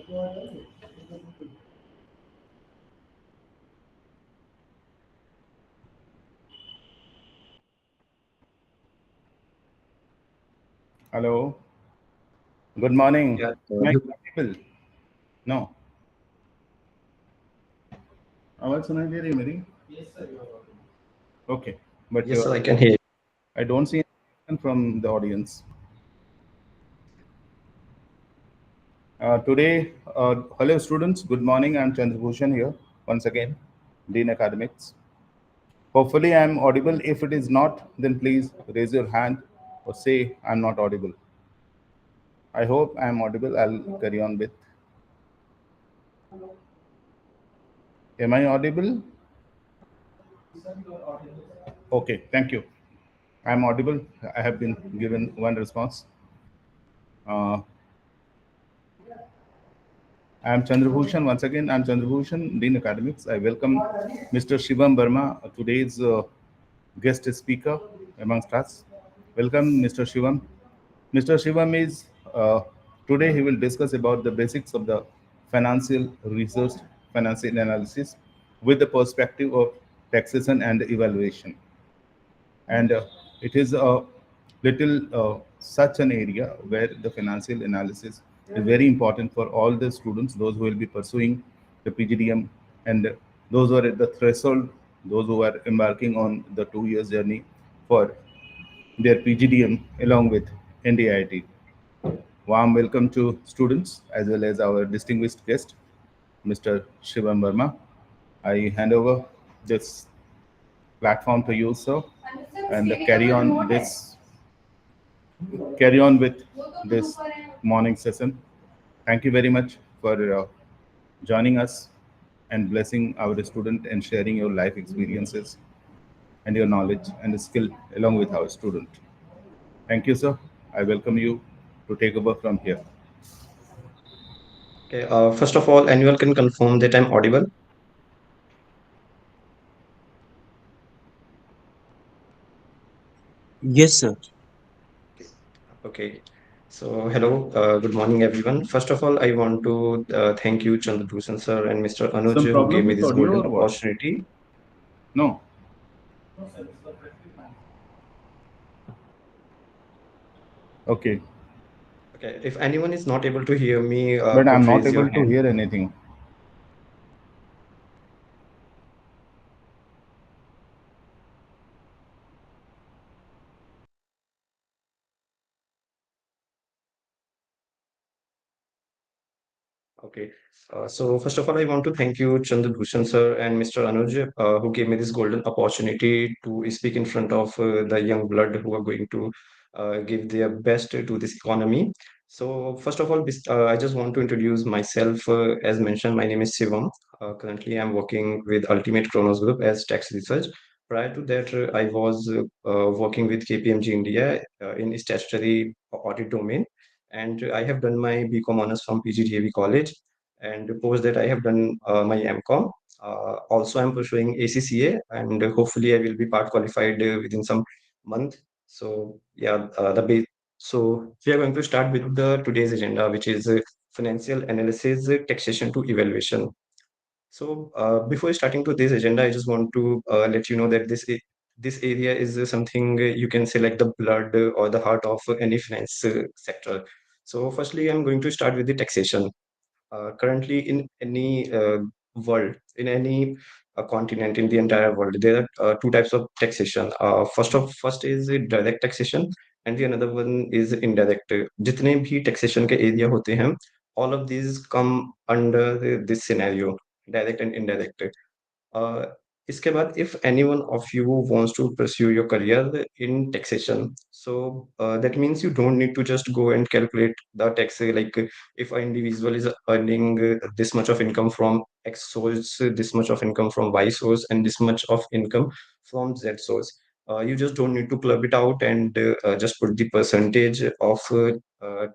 Hello. Good morning. Yeah, Am I audible? No. आवाज सुनाई दे रही है मेरी? Okay. But yes, sir, I can hear. I don't see anyone from the audience. Today, hello students. Good morning. I'm Chandrabhushan here once again, Dean Academics. Hopefully, I'm audible. If it is not, then please raise your hand or say I'm not audible. I hope I'm audible. I'll carry on with. Am I audible? Okay, thank you. I'm audible. I have been given one response. Uh, I'm Chandrabhushan. Once again, I'm Chandrabhushan, Dean Academics. I welcome Mr. Shivam Burma, today's guest speaker amongst us. Welcome, Mr. Shivam. Mr. Shivam is today he will discuss about the basics of the financial research, financial analysis with the perspective of taxation and evaluation. And it is a little such an area where the financial analysis is very important for all the students, those who will be pursuing the PGDM, and those who are at the threshold, those who are embarking on the 2 years journey for their PGDM along with NDIT. Warm welcome to students as well as our distinguished guest, Mr. Shivam Verma. I hand over this platform to you, sir, and carry on with this morning session. Thank you very much for joining us and blessing our student and sharing your life experiences and your knowledge and skill along with our student. Thank you, sir. I welcome you to take over from here. Okay, first of all, anyone can confirm that I'm audible. Yes, sir. Okay. Okay. So, hello, good morning, everyone. First of all, I want to thank you, Chandrabhushan sir and Mr. Anuj, Some who gave problem me with this audio golden or what? opportunity. No. Okay. Okay, if anyone is not able to hear me, But I'm could not raise your able to hand. hear anything. Okay. So first of all, I want to thank you, Chandrabhushan sir and Mr. Anuj, who gave me this golden opportunity to speak in front of the young blood who are going to give their best to this economy. So first of all, I just want to introduce myself. As mentioned, my name is Shivam. Currently, I'm working with Ultimate Kronos Group as tax research. Prior to that, I was working with KPMG India in statutory audit domain, and I have done my BCom honors from PGDAV College. And post that, I have done my MCom. Also, I'm pursuing ACCA, and hopefully, I will be part qualified within some month. So, yeah, so we are going to start with the today's agenda, which is financial analysis, taxation to evaluation. So, before starting to this agenda, I just want to let you know that this area is something you can say like the blood or the heart of any finance sector. So, firstly, I'm going to start with the taxation. Currently, in any world, in any continent, in the entire world, there are two types of taxation. First is direct taxation, and the another one is indirect. जितने भी taxation के area होते हैं, all of these come under this scenario, direct and indirect. Uh, इसके बाद, if anyone of you wants to pursue your career in taxation, so that means you don't need to just go and calculate the tax. Like if an individual is earning this much of income from X source, this much of income from Y source, and this much of income from Z source. You just don't need to club it out and just put the percentage of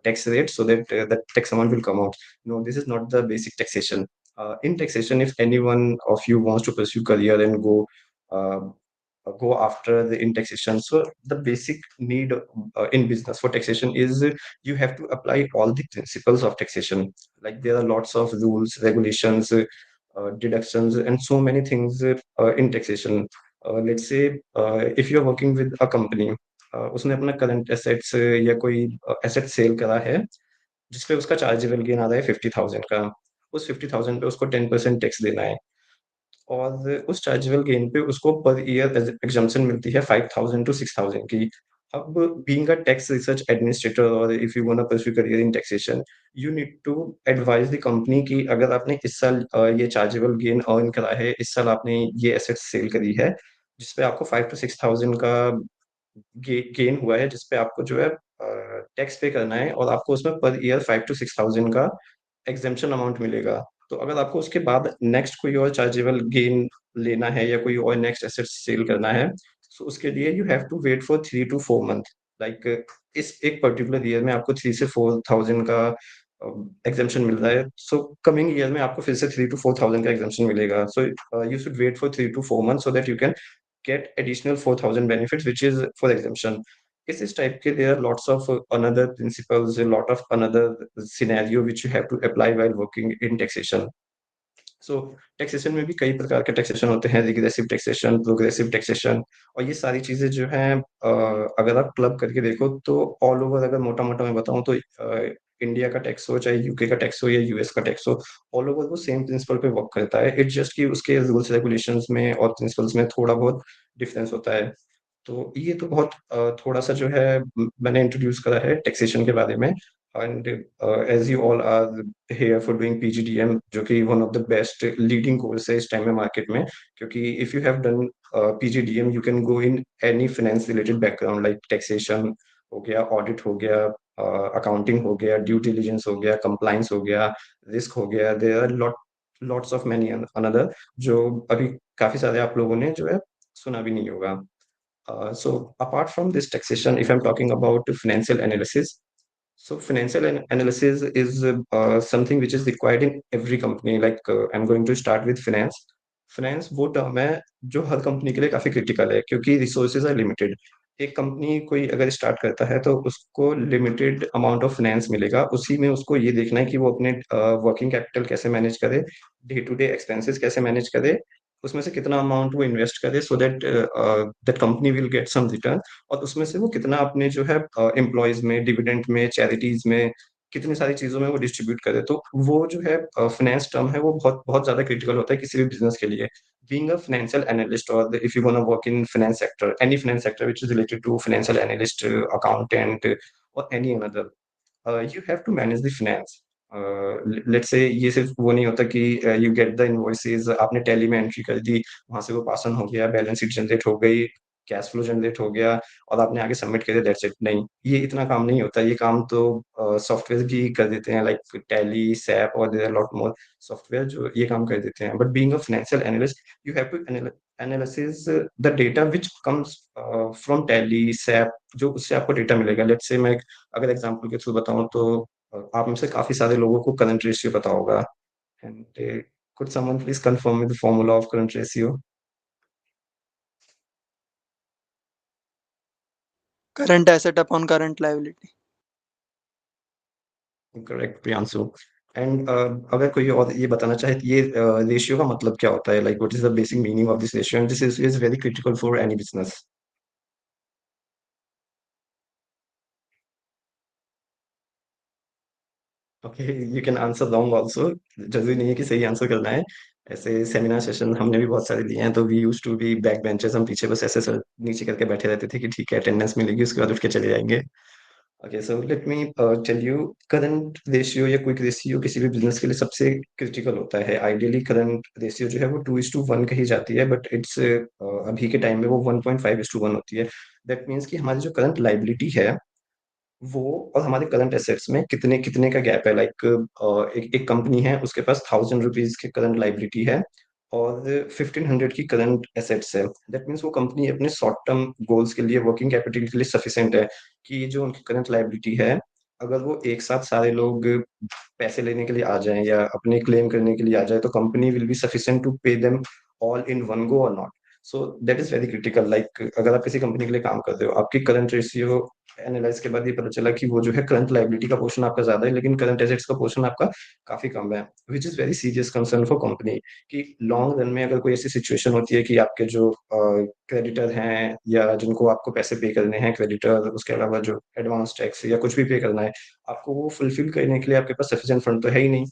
tax rate so that the tax amount will come out. No, this is not the basic taxation. In taxation, if anyone of you wants to pursue career and go uh, go after the in taxation. So the basic need in business for taxation is you have to apply all the principles of taxation. Like there are lots of rules, regulations, deductions, and so many things in taxation. Let's say if you're working with a company, उसने अपना current assets या कोई asset cell करा है जिसपे उसका chargeable gain आ रहा है 50,000 का, उस 50,000 पे उसको 10% टैक्स देना है। और उस चार्जेबल गेन पे उसको पर ईयर एग्जम्पशन मिलती है 5,000 टू 6,000 की। अब being a tax research administrator और if you want to pursue career in taxation, you need to advise the company कि अगर आपने इस साल ये चार्जेबल गेन अर्न करा है, इस साल आपने ये एसेट्स सेल करी है, जिसपे आपको 5 टू 6,000 का गेन हुआ है, जिसपे आपको जो है टैक्स पे करना है और आपको उसमें पर ईयर 5 टू 6,000 का एग्जेम्पशन अमाउंट मिलेगा। तो अगर आपको उसके बाद नेक्स्ट कोई और चार्जेबल गेन लेना है या कोई और नेक्स्ट एसेट सेल करना है, सो उसके लिए you have to wait for 3 to 4 month. Like इस एक पर्टिकुलर ईयर में आपको 3 से 4,000 का एग्जेम्पशन मिल रहा है, सो कमिंग ईयर में आपको फिर से 3 टू 4,000 का एग्जेम्पशन मिलेगा। So you should wait for 3 to 4 month so that you can get additional 4,000 benefits, which is for exemption. Is type के there are lots of another principles, a lot of another scenario which you have to apply while working in taxation. So taxation में भी कई प्रकार के taxation होते हैं, regressive taxation, progressive taxation, और ये सारी चीजें जो हैं अगर आप क्लब करके देखो तो ऑल ओवर, अगर मोटा मोटा मैं बताऊं तो इंडिया का टैक्स हो चाहे यूके का टैक्स हो या यूएस का टैक्स हो, ऑल ओवर वो सेम प्रिंसिपल पे वर्क करता है। इट्स जस्ट कि उसके रूल्स रेगुलेशंस में और प्रिंसिपल्स में थोड़ा बहुत डिफरेंस होता है। तो ये तो बहुत थोड़ा-सा जो है मैंने इंट्रोड्यूस करा है टैक्सेशन के बारे में। And as you all are here for doing PGDM, जो कि one of the best leading course है इस टाइम में मार्केट में, क्योंकि if you have done PGDM you can go in any finance related background, like taxation हो गया, audit हो गया, अकाउंटिंग हो गया, ड्यू डिलिजेंस हो गया, कंप्लायंस हो गया, रिस्क हो गया। There are lots of many another जो अभी काफ़ी सारे आप लोगों ने जो है सुना भी नहीं होगा। So apart from this taxation, if I'm talking about financial analysis, so financial analysis is something which is required in every company. Like I'm going to start with finance. Finance वो टर्म है जो हर company के लिए काफी critical है, क्योंकि resources are limited. एक company कोई अगर स्टार्ट करता है तो उसको लिमिटेड अमाउंट ऑफ फाइनेंस मिलेगा, उसी में उसको ये देखना है कि वो अपने वर्किंग कैपिटल कैसे मैनेज करे, डे टू डे एक्सपेंसेस कैसे मैनेज करे, उसमें से कितना अमाउंट वो इन्वेस्ट करे so that that company will get some return, और उसमें से वो कितना अपने जो है एम्प्लॉयज में, डिविडेंड में, चैरिटीज में, कितनी सारी चीजों में वो डिस्ट्रीब्यूट करे। तो वो जो है फाइनेंस टर्म है वो बहुत बहुत ज्यादा क्रिटिकल होता है किसी भी बिजनेस के लिए। बीइंग अ फाइनेंशियल एनालिस्ट, और if you want to work in finance sector, any finance sector which is related to financial analyst, accountant और any another, you have to manage the finance. Let's say ये सिर्फ वो नहीं होता कि you get the invoices, आपने Tally में entry कर दी, वहां से वो पास ऑन हो गया, बैलेंस शीट जनरेट हो गई, कैश फ्लो जनरेट हो गया और आपने आगे सबमिट कर दिया, दैट्स इट। नहीं, ये इतना काम नहीं होता। ये काम तो सॉफ्टवेयर भी कर देते हैं, लाइक टैली, सैप और there are lot more software जो ये काम कर देते हैं। But being a financial analyst, you have to analysis the data which comes from Tally, SAP, जो उससे आपको डेटा मिलेगा। लेट्स से मैं अगर एग्जांपल के थ्रू बताऊं तो आप में से काफी सारे लोगों को करंट रेशियो पता होगा। And could someone please confirm with the formula of current ratio? Current asset upon current liability. Correct Priyanshu. And अगर कोई और ये बताना चाहे तो ये रेशियो का मतलब क्या होता है, like what is the basic meaning of this ratio, and this is very critical for any business. Okay, you can answer wrong also. जरूरी नहीं है कि सही आंसर करना है। ऐसे सेमिनार सेशन हमने भी बहुत सारे लिए हैं, तो we used to be back benchers, हम पीछे बस ऐसे सर नीचे करके बैठे रहते थे कि ठीक है अटेंडेंस मिलेगी, उसके बाद उठ के चले जाएंगे। Okay, so let me tell you, current ratio या क्विक रेशियो किसी भी बिजनेस के लिए सबसे क्रिटिकल होता है। आइडियली करंट रेशियो जो है वो 2:1 कही जाती है, बट इट्स अभी के टाइम में वो 1.5:1 होती है। दैट मीन्स कि हमारी जो करंट लाइबिलिटी है वो और हमारे करंट एसेट्स में कितने कितने का गैप है। लाइक एक कंपनी है, उसके पास 1,000 रुपीज की करंट लाइबिलिटी है और 1,500 की करंट एसेट्स है। दैट मीन्स वो कंपनी अपने शॉर्ट टर्म गोल्स के लिए, वर्किंग कैपिटल के लिए सफिशिएंट है कि ये जो उनकी करंट लाइबिलिटी है, अगर वो एक साथ सारे लोग पैसे लेने के लिए आ जाएं या अपने क्लेम करने के लिए आ जाए, तो company will be sufficient to pay them all in one go और not. So that is very critical. Like अगर आप किसी कंपनी के लिए काम कर रहे हो, आपकी करंट रेशियो एनालाइज के बाद ये पता चला कि वो जो है करंट लाइबिलिटी का पोर्शन आपका ज्यादा है, लेकिन करंट एसेट्स का पोर्शन आपका काफी कम है, which is very serious concern for company. कि लॉन्ग रन में अगर कोई ऐसी सिचुएशन होती है कि आपके जो क्रेडिटर हैं या जिनको आपको पैसे पे करने हैं, क्रेडिटर, उसके अलावा जो एडवांस टैक्स या कुछ भी पे करना है, आपको वो फुलफिल करने के लिए आपके पास सफिशिएंट फंड तो है ही नहीं,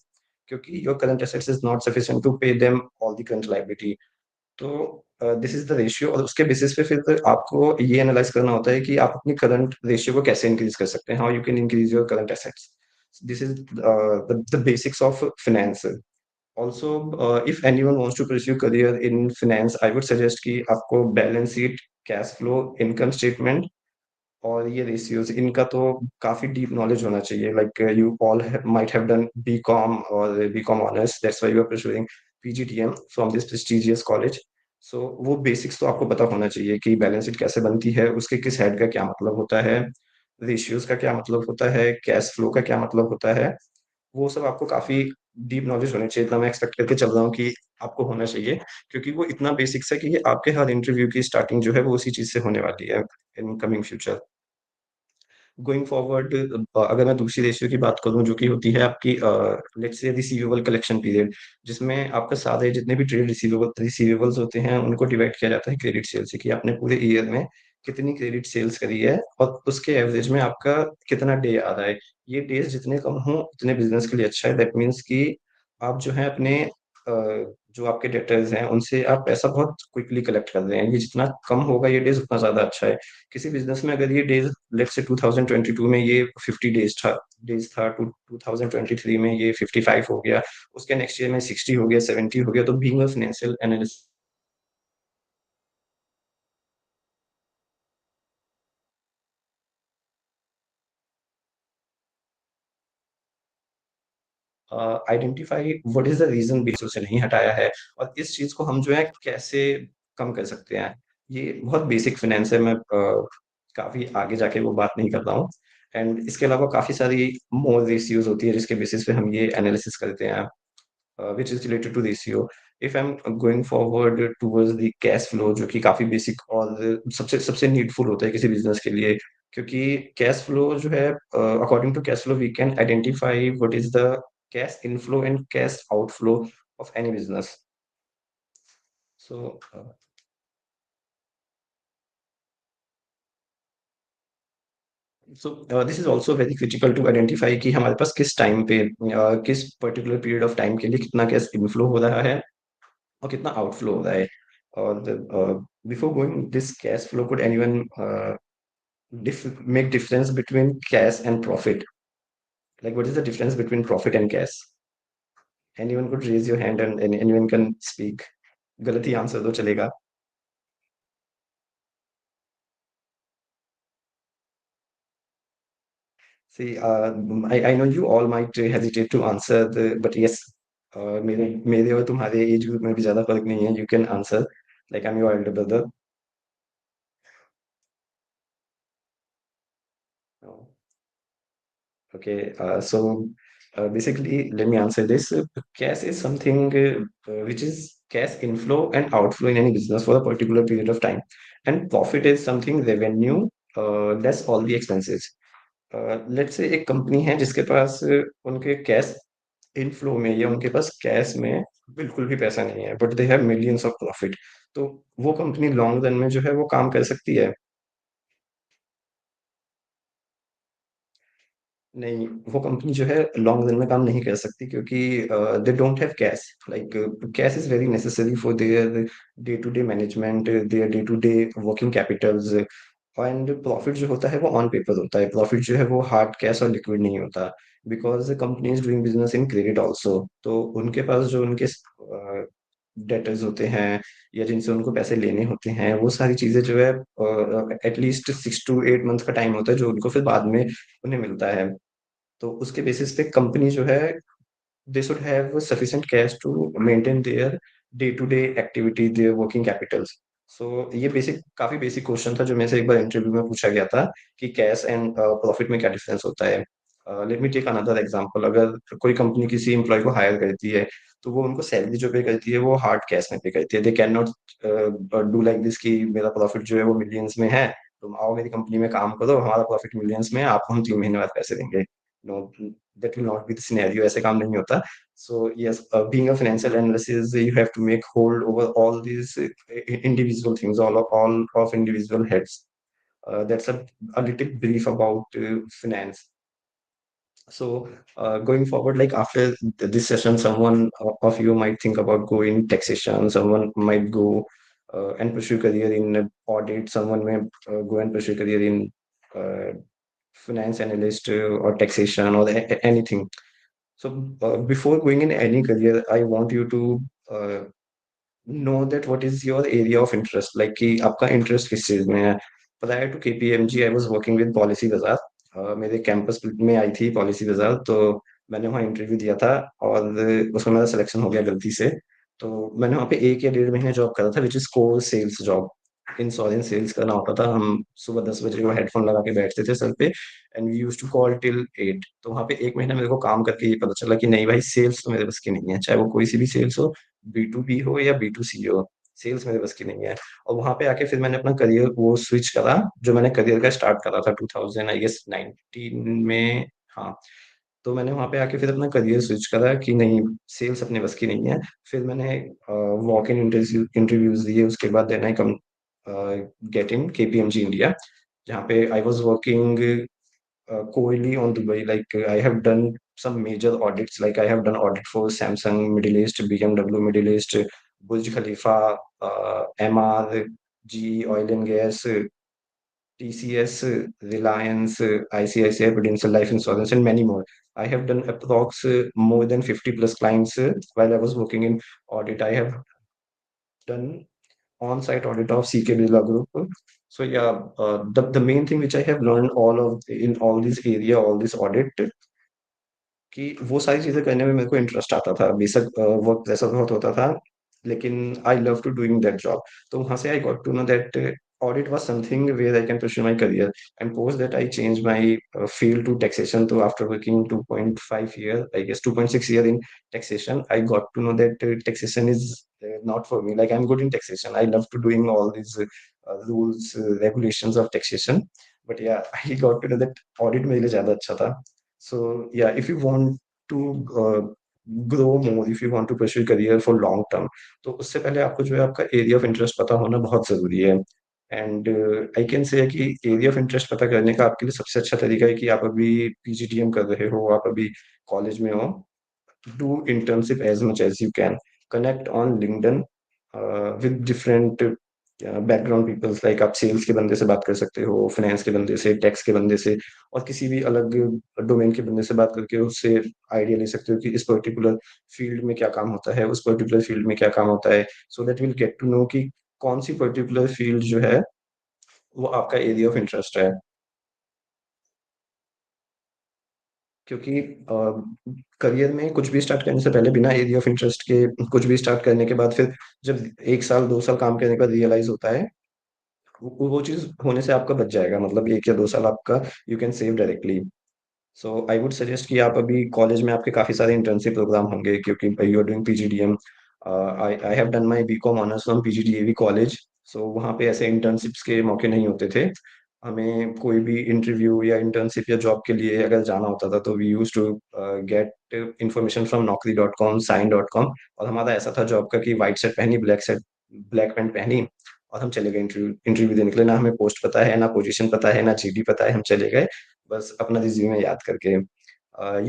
क्योंकि your current assets is not sufficient to pay them all the current liability. तो दिस इज द रेशियो, और उसके बेसिस पे फिर आपको ये एनालाइज करना होता है कि आप अपनी करंट रेशियो को कैसे इंक्रीज कर सकते हैं, how you can increase your current assets. This is the basics of finance. Also, if anyone wants to pursue career in finance, I would suggest कि आपको balance sheet, cash flow, income statement और ये ratios, इनका तो काफी deep knowledge होना चाहिए। Like you all might have done BCom और BCom honours, that's why you are pursuing PGDM from this prestigious college. So वो बेसिक्स तो आपको पता होना चाहिए कि बैलेंस शीट कैसे बनती है, उसके किस हेड का क्या मतलब होता है, रेशियोज का क्या मतलब होता है, कैश फ्लो का क्या मतलब होता है। वो सब आपको काफी डीप नॉलेज होनी चाहिए, इतना मैं एक्सपेक्ट करके चल रहा हूँ कि आपको होना चाहिए, क्योंकि वो इतना बेसिक्स है कि ये आपके हर इंटरव्यू की स्टार्टिंग जो है वो उसी चीज से होने वाली है in coming future. Going forward, अगर मैं दूसरी रेशियो की बात करूं जो कि होती है आपकी let's say receivable collection period, जिसमें आपका सारे जितने भी ट्रेड रिसीवेबल्स होते हैं उनको डिवाइड किया जाता है क्रेडिट सेल से, कि आपने पूरे ईयर में कितनी क्रेडिट सेल्स करी है और उसके एवरेज में आपका कितना डे आ रहा है। ये डेज जितने कम हों उतने बिजनेस के लिए अच्छा है। दैट मीन्स कि आप जो है अपने जो आपके डेटर्स हैं उनसे आप पैसा बहुत क्विकली कलेक्ट कर रहे हैं, ये जितना कम होगा ये डेज उतना ज्यादा अच्छा है। किसी बिजनेस में अगर ये डेज लेट्स से 2022 में ये 50 डेज था, 2023 में ये 55 हो गया, उसके नेक्स्ट ईयर में 60 हो गया, 70 हो गया, तो being a financial analyst identify what is the reason behind से नहीं हटाया है, और इस चीज को हम जो है कैसे कम कर सकते हैं। ये बहुत बेसिक फाइनेंस है, मैं काफी आगे जाके वो बात नहीं कर रहा हूँ। एंड इसके अलावा काफी सारी मोर रेशियोज होती है जिसके बेसिस पे हम ये एनालिसिस करते हैं, which is related to ratio. If I'm going forward towards the cash flow, जो कि काफी बेसिक और सबसे सबसे नीडफुल होता है किसी बिजनेस के लिए, क्योंकि कैश फ्लो जो है, according to cash flow we can identify what is the cash inflow and cash outflow of any business. So this is also very critical to identify कि हमारे पास किस टाइम पे, किस पर्टिकुलर पीरियड ऑफ टाइम के लिए कितना cash inflow हो रहा है और कितना आउटफ्लो हो रहा है। और before going this cash flow, could anyone make difference between cash and profit? Like, what is the difference between profit and cash? Anyone could raise your hand and anyone can speak. गलत ही answer दो चलेगा। See, I know you all might hesitate to answer but yes, मेरे और तुम्हारे age group में भी ज्यादा फर्क नहीं है। You can answer, like I am your Elder brother. Okay, so basically, let me answer this. Cash is something which is cash inflow and outflow in any business for a particular period of time, and profit is something revenue less all the expenses. Let's say एक company है जिसके पास उनके cash inflow में या उनके पास cash में बिल्कुल भी पैसा नहीं है, but they have millions of profit. तो वो कंपनी लॉन्ग रन में जो है वो काम कर सकती है? नहीं, वो कंपनी जो है लॉन्ग रन में काम नहीं कर सकती, क्योंकि they don't have cash. Like cash is very necessary for their day to day management, their day to day working capitals. And profit जो होता है वो ऑन पेपर होता है, प्रॉफिट जो है वो हार्ड कैश और लिक्विड नहीं होता, because company is doing business in credit also. तो उनके पास जो उनके डेटर्स होते हैं या जिनसे उनको पैसे लेने होते हैं, वो सारी चीजें जो है एटलीस्ट 6 to 8 मंथ का टाइम होता है जो उनको फिर बाद में उन्हें मिलता है। तो उसके बेसिस पे कंपनी जो है they should have sufficient cash to maintain their day to day activity, their working capitals. So ये बेसिक काफी बेसिक क्वेश्चन था जो मेरे से एक बार इंटरव्यू में पूछा गया था कि कैश एंड प्रॉफिट में क्या डिफरेंस होता है। Let me take another example, अगर कोई कंपनी किसी एम्प्लॉय को हायर करती है, तो वो उनको सैलरी जो पे करती है वो हार्ड कैश में पे करती है। They can not do like this कि मेरा प्रॉफिट जो है वो मिलियंस में है, तुम आओ मेरी कंपनी में काम करो, हमारा प्रॉफिट मिलियंस में है, आपको हम 3 महीने बाद पैसे देंगे। No, that will not be the scenario, ऐसे काम नहीं होता। So yes, being a financial analyst is you have to make hold over all these individual things, all of individual heads. That's a little brief about finance. So going forward, like after this session, someone of you might think about going taxation, someone might go and pursue career in audit, someone may go and pursue career in uh, finance analyst or taxation or anything. So before going in any career, I want you to know that what is your area of interest, like कि आपका interest किस चीज में है। Prior to KPMG, I was working with policy बाजार। मेरे campus में आई थी पॉलिसी बाजार, तो मैंने वहाँ इंटरव्यू दिया था और उसमें मेरा सिलेक्शन हो गया गलती से। तो मैंने वहाँ पे 1 या 1.5 महीने जॉब करा था, which is core sales job. Insurance sales करना होता था। हम सुबह 10 बजे को हेडफोन लगा के बैठते थे सर पे, and we use to call till 8। तो वहाँ पे 1 महीना मेरे को काम करके ये पता चला कि नहीं भाई, सेल्स तो मेरे बस की नहीं है, चाहे वो कोई सी भी सेल्स हो, B2B हो या B2C हो, सेल्स मेरे बस की नहीं है। और वहाँ पे आके फिर मैंने अपना करियर वो स्विच करा, जो मैंने करियर का स्टार्ट करा था 2000 आई गेस 19 में। हाँ, तो मैंने वहाँ पे आके फिर अपना करियर स्विच करा कि नहीं, सेल्स अपने बस की नहीं है। फिर मैंने वॉक इन इंटरव्यूज दिए, उसके बाद then I come get in KPMG India, जहाँ पे I was working coyly on Dubai. Like I have done some major audits. Like I have done audit for Samsung Middle East, BMW Middle East, Burj Khalifa, MR, GE Oil and Gas, TCS, Reliance, ICICI Prudential Life Insurance, and many more. I have done approx more than 50 plus clients while I was working in audit. I have done on-site audit of CK Birla Group. So yeah, the main thing which I have learned all of in all this area, all this audit, कि वो सारी चीजें करने में मेरे को interest आता था। बेशक वर्क प्रेशर बहुत होता था, लेकिन I love to doing that job. तो वहां से I got to know that audit was something where I can pursue my career. And post that, I changed my field to taxation. So after working 2.5 year, I guess 2.6 year in taxation, I got to know that taxation is not for me. Like I'm good in taxation. I love to doing all these rules, regulations of taxation. But yeah, I got to know that audit मेरे लिए ज्यादा अच्छा था। So yeah, if you want to grow more, if you want to pursue career for long term, तो उससे पहले आपको जो है आपका एरिया ऑफ इंटरेस्ट पता होना बहुत जरूरी है। एंड आई कैन से कि एरिया ऑफ इंटरेस्ट पता करने का आपके लिए सबसे अच्छा तरीका है कि आप अभी PGDM कर रहे हो, आप अभी कॉलेज में हो, do internship as much as you can. Connect on LinkedIn with different background peoples. लाइक आप सेल्स के बंदे से बात कर सकते हो, फाइनेंस के बंदे से, टैक्स के बंदे से, और किसी भी अलग डोमेन के बंदे से बात करके उससे आइडिया ले सकते हो कि इस पर्टिकुलर फील्ड में क्या काम होता है, उस पर्टिकुलर फील्ड में क्या काम होता है। So that will get to know कि कौन सी पर्टिकुलर फील्ड जो है वो आपका एरिया ऑफ इंटरेस्ट है। क्योंकि करियर में कुछ भी स्टार्ट करने से पहले बिना एरिया ऑफ इंटरेस्ट के कुछ भी स्टार्ट करने के बाद फिर जब 1 साल 2 साल काम करने के बाद रियलाइज होता है, वो चीज होने से आपका बच जाएगा। मतलब 1 या 2 साल आपका you can save directly. So I would suggest कि आप अभी कॉलेज में आपके काफी सारे इंटर्नशिप प्रोग्राम होंगे, क्योंकि you are doing PGDM। I I have done my BCom honours from PGDAV college. So वहाँ पे ऐसे इंटर्नशिप्स के मौके नहीं होते थे। हमें कोई भी इंटरव्यू या इंटर्नशिप या जॉब के लिए अगर जाना होता था, तो we use to get information from naukri.com, sign.com। और हमारा ऐसा था जॉब का कि व्हाइट शर्ट पहनी, ब्लैक पैंट पहनी, और हम चले गए इंटरव्यू इंटरव्यू देने के लिए। ना हमें पोस्ट पता है, ना पोजीशन पता है, ना GD पता है, हम चले गए बस अपना रिज्यूमे याद करके।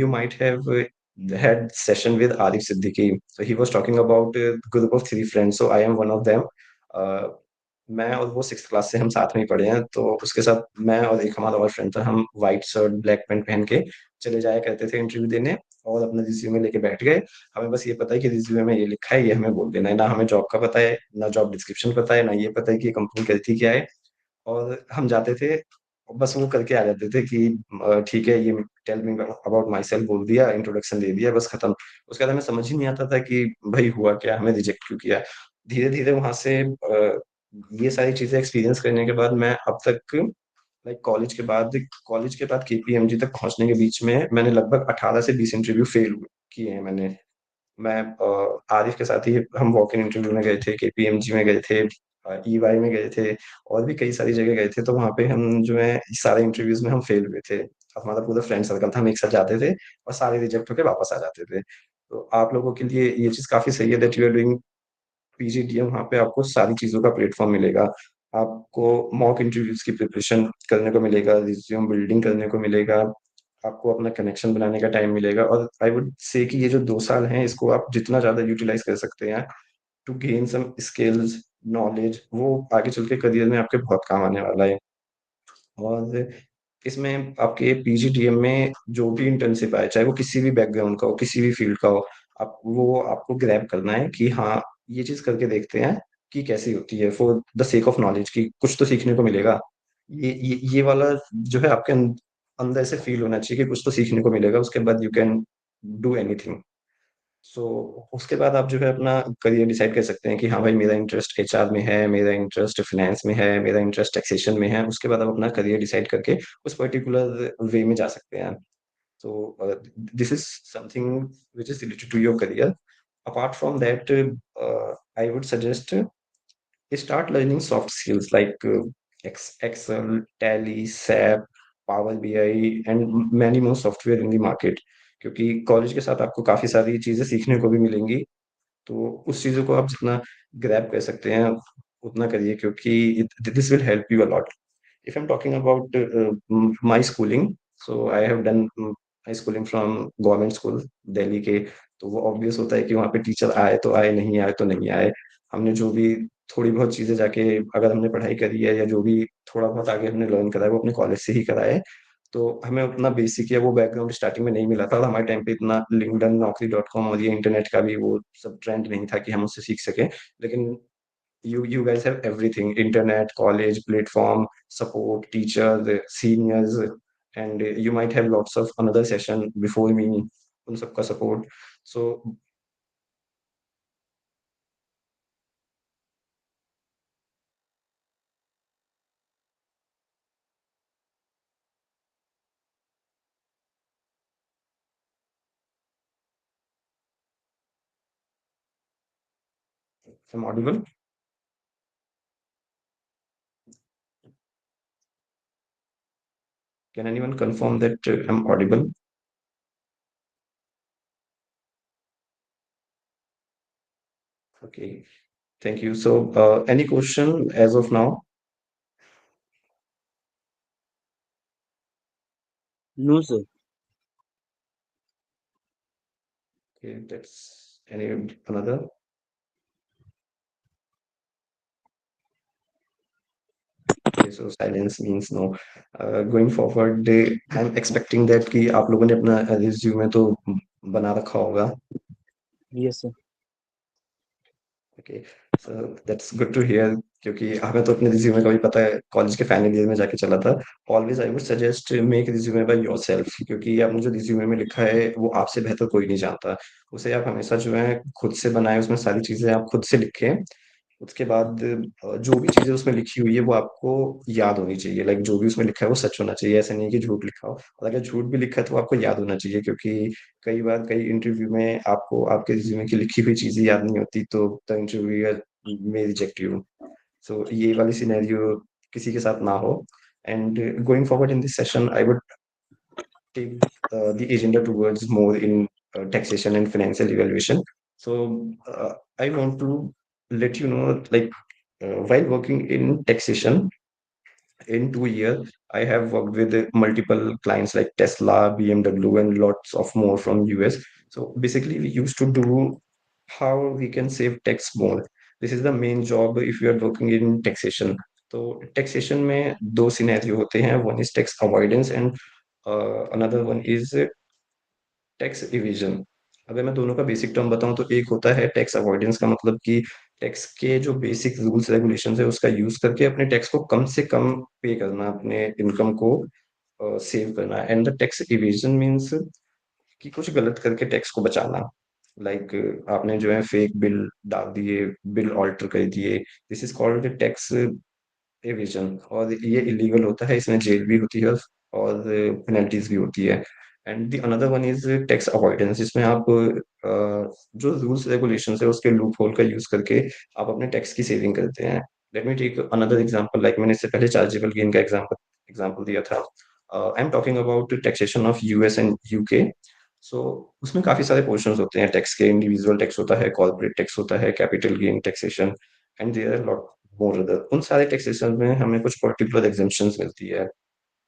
You might have had session with Arif Siddiqui. So he was talking about a group of 3 friends. So I am one of them. मैं और वो 6th क्लास से हम साथ में ही पढ़े हैं, तो उसके साथ मैं और एक हमारा और फ्रेंड था, हम व्हाइट शर्ट ब्लैक पैंट पहन के चले जाया करते थे इंटरव्यू देने, और अपना रिज्यूमे लेके बैठ गए। हमें बस ये पता है कि रिज्यूमे में ये लिखा है, ये हमें बोल देना है। ना हमें जॉब का पता है, ना जॉब डिस्क्रिप्शन पता है, ना ये पता है कि कंपनी करती क्या है। और हम जाते थे, बस वो करके आ जाते थे कि ठीक है, ये tell me about myself बोल दिया, इंट्रोडक्शन दे दिया, बस खत्म। उसके बाद हमें समझ ही नहीं आता था कि भाई हुआ क्या, हमें रिजेक्ट क्यों किया। धीरे धीरे वहां से ये सारी चीजें एक्सपीरियंस करने के बाद मैं अब तक लाइक कॉलेज के बाद केपीएमजी तक पहुंचने के बीच में मैंने लगभग 18 से 20 इंटरव्यू फेल किए हैं मैंने। मैं आरिफ के साथ ही हम वॉक इन इंटरव्यू में गए थे, केपीएमजी में गए थे, ईवाई में गए थे, और भी कई सारी जगह गए थे। तो वहां पे हम जो है इस सारे इंटरव्यूज में हम फेल हुए थे। हमारा पूरा फ्रेंड सर्कल था, हम एक साथ जाते थे और सारे रिजेक्ट होकर वापस आ जाते थे। तो आप लोगों के लिए ये चीज काफी सही है that you are doing PGDM. वहाँ पे आपको सारी चीजों का प्लेटफॉर्म मिलेगा। आपको मॉक इंटरव्यूज की प्रिपरेशन करने को मिलेगा, रिज्यूम बिल्डिंग करने को मिलेगा, आपको अपना कनेक्शन बनाने का टाइम मिलेगा। और आई वुड से कि ये जो 2 साल हैं इसको आप जितना ज्यादा यूटिलाइज कर सकते हैं to gain some skills, knowledge, वो आगे चल के करियर में आपके बहुत काम आने वाला है। और इसमें आपके पीजीडीएम में जो भी इंटर्नशिप आए, चाहे वो किसी भी बैकग्राउंड का हो, किसी भी फील्ड का हो, आप वो आपको ग्रैब करना है कि हाँ, ये चीज करके देखते हैं कि कैसी होती है, for the sake of knowledge, की कुछ तो सीखने को मिलेगा। ये वाला जो है आपके अंदर से फील होना चाहिए कि कुछ तो सीखने को मिलेगा, उसके बाद यू कैन डू एनीथिंग। सो उसके बाद आप जो है अपना करियर डिसाइड कर सकते हैं कि हाँ भाई, मेरा इंटरेस्ट एचआर में है, मेरा इंटरेस्ट फाइनेंस में है, मेरा इंटरेस्ट टैक्सेशन में है। उसके बाद आप अपना करियर डिसाइड करके उस पर्टिकुलर वे में जा सकते हैं। So this is something which is related to your career. Apart from that, I would suggest start learning soft skills like Excel, Tally, SAP, Power BI, and many more software in the market. क्योंकि college के साथ आपको काफी सारी चीजें सीखने को भी मिलेंगी। तो उस चीजों को आप जितना ग्रैब कर सकते हैं उतना करिए, क्योंकि this will help you a lot. if I'm talking about my schooling, so I have done my schooling from government school Delhi के। तो वो ऑब्वियस होता है कि वहाँ पे टीचर आए तो आए, नहीं आए तो नहीं आए। हमने जो भी थोड़ी बहुत चीजें जाके अगर हमने पढ़ाई करी है या जो भी थोड़ा बहुत आगे हमने लर्न करा है वो अपने कॉलेज से ही करा है। तो हमें उतना बेसिक या वो बैकग्राउंड स्टार्टिंग में नहीं मिला था, और हमारे टाइम पे इतना लिंक्डइन, नौकरी.com और ये इंटरनेट का भी वो सब ट्रेंड नहीं था कि हम उससे सीख सके। लेकिन you guys have everything: internet, college platform, support, teachers, seniors, and you might have lots of another session before me, उन सबका support. So I'm audible. Can anyone confirm that I'm audible? Okay, thank you. So any question as of now? No, sir. Okay, that's any another. Okay, so silence means no. Going forward, I'm expecting that कि आप लोगों ने अपना resume तो बना रखा होगा। Yes, sir. Okay, so that's good to hear, क्योंकि हमें तो अपने रिज्यूमे का भी पता है, कॉलेज के फाइनल ईयर में जाके चला था। Always I would suggest make resume by yourself, क्योंकि आपने जो रिज्यूमे में लिखा है वो आपसे बेहतर कोई नहीं जानता। उसे आप हमेशा जो है खुद से बनाए, उसमें सारी चीजें आप खुद से लिखें। उसके बाद जो भी चीजें उसमें लिखी हुई है वो आपको याद होनी चाहिए। लाइक जो भी उसमें लिखा है वो सच होना चाहिए, ऐसा नहीं है कि झूठ लिखा हो। और अगर झूठ भी लिखा है तो आपको याद होना चाहिए, क्योंकि कई बार कई इंटरव्यू में आपको आपके रिज्यूमे की लिखी हुई चीजें याद नहीं होती, तो the interviewer may reject you. So ये वाली सिनेरियो किसी के साथ ना हो। And going forward in this session, I would take the agenda towards more in taxation and financial evaluation. So I want to let you know, like while working in taxation in 2 years, I have worked with multiple clients like Tesla, BMW, and lots of more from US. So basically, we used to do how we can save tax more. This is the main job if you are working in taxation. तो taxation में दो scenario होते हैं, one is tax avoidance and another one is tax evasion. अगर मैं दोनों का basic term बताऊं तो एक होता है टैक्स अवॉइडेंस, का मतलब कि टैक्स के जो बेसिक रूल्स रेगुलेशन है उसका यूज करके अपने टैक्स को कम से कम पे करना, अपने इनकम को सेव करना। And the tax evasion means कि कुछ गलत करके टैक्स को बचाना। लाइक आपने जो है फेक बिल डाल दिए, बिल ऑल्टर कर दिए, this is called tax Avision, और ये इलीगल होता है, इसमें जेल भी होती है और पेनल्टीज भी होती है। And the another one is tax avoidance. इसमें आप जो रूल्स रेगुलेशंस है उसके लूप होल का यूज करके आप अपने टैक्स की सेविंग करते हैं। Let me take another example, like मैंने इससे पहले चार्जेबल गेन का एग्जांपल दिया था। I am talking about taxation of US and UK. So उसमें काफी सारे पोर्शंस होते हैं टैक्स के। इंडिविजुअल टैक्स होता है, कॉर्पोरेट टैक्स होता है, capital gain taxation, and there are lot more other. उन सारे टैक्सेशन में हमें कुछ पर्टिकुलर एग्जेम्पशंस मिलती है,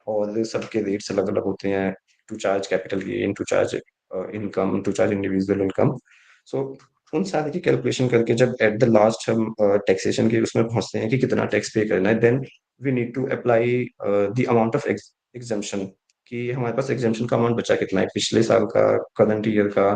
और सबके रेट्स अलग अलग होते हैं। To charge capital gain, to charge income, to charge individual income. So उन सारे की कैलकुलेशन करके जब एट द लास्ट हम टैक्सेशन के उसमें पहुंचते हैं कि कितना टैक्स पे करना है, then we need to apply the amount of exemption, कि हमारे पास एग्जेम्पशन का अमाउंट बचा कितना है पिछले साल का, करंट ईयर का।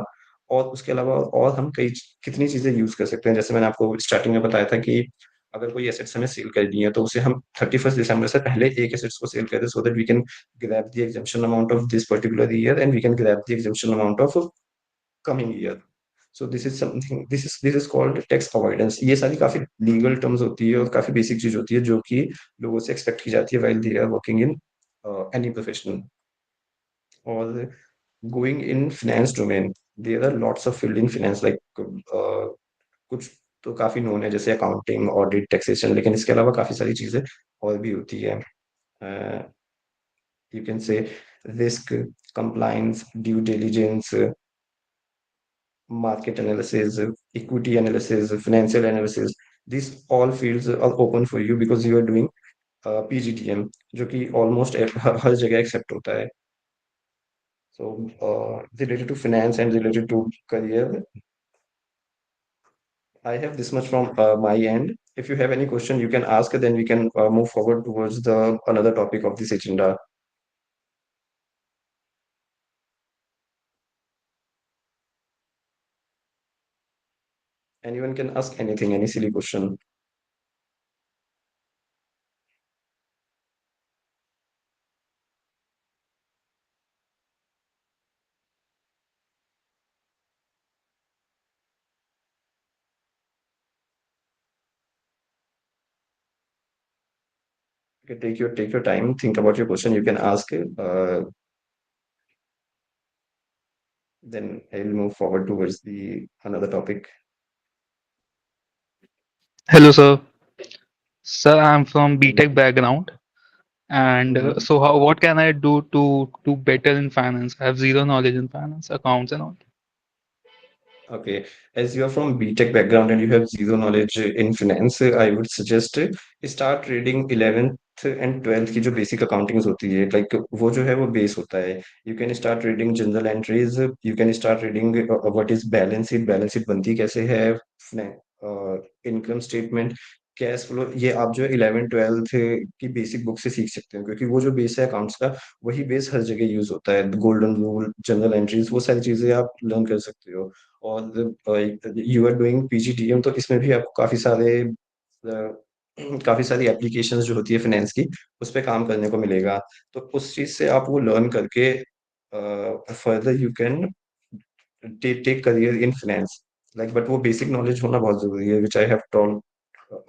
और उसके अलावा और हम कई कितनी चीजें यूज कर सकते हैं। जैसे मैंने आपको स्टार्टिंग में बताया था कि अगर कोई एसेट्स हमें सेल करनी है तो उसे हम 31 दिसंबर से पहले एक एसेट्स को सेल करें, so that we can grab the exemption amount of this particular year and we can grab the exemption amount of coming year. So this is something, this is called tax avoidance। ये सारी काफी legal terms होती है और काफी basic चीज होती है जो कि लोगों से एक्सपेक्ट की जाती है while they are working in any profession। और going in finance domain, there are lots of field in finance, like कुछ तो काफी नोन है जैसे अकाउंटिंग, ऑडिट, टैक्सेशन, लेकिन इसके अलावा काफी सारी चीजें और भी होती है। You can say risk, compliance, due diligence, market analysis, equity analysis, financial analysis. These all fields are open for you because you are doing PGDM, जो कि almost हर जगह accept होता है। So related to finance and related to career, I have this much from my end. If you have any question, you can ask, then we can move forward towards the another topic of this agenda. Anyone can ask anything, any silly question. Okay, take your time, think about your question. You can ask. Then I'll move forward towards the another topic. Hello, sir. Sir, I'm from BTech background, and Mhm. so what can I do to better in finance? I have zero knowledge in finance, accounts, and all. Okay, as you are from BTech background and you have zero knowledge in finance, I would suggest start reading 11th and 12th की जो basic accountings होती है, like वो जो है वो base होता है। You can start reading journal entries, you can start reading what is balance sheet बनती कैसे है, income statement, कैश फ्लो। ये आप जो 11th 12th की बेसिक बुक से सीख सकते हैं, क्योंकि वो जो बेस है अकाउंट्स का, वही बेस हर जगह यूज होता है। गोल्डन रूल, जनरल एंट्रीज, वो सारी चीजें आप लर्न कर सकते हो। और यू आर डूइंग पीजीडीएम, तो इसमें भी आपको काफी सारी एप्लीकेशंस जो होती है फाइनेंस की, उस पे काम करने को मिलेगा। तो उस चीज से आप वो लर्न करके further you can take career in finance, like. But वो बेसिक नॉलेज होना बहुत जरूरी है, which I have told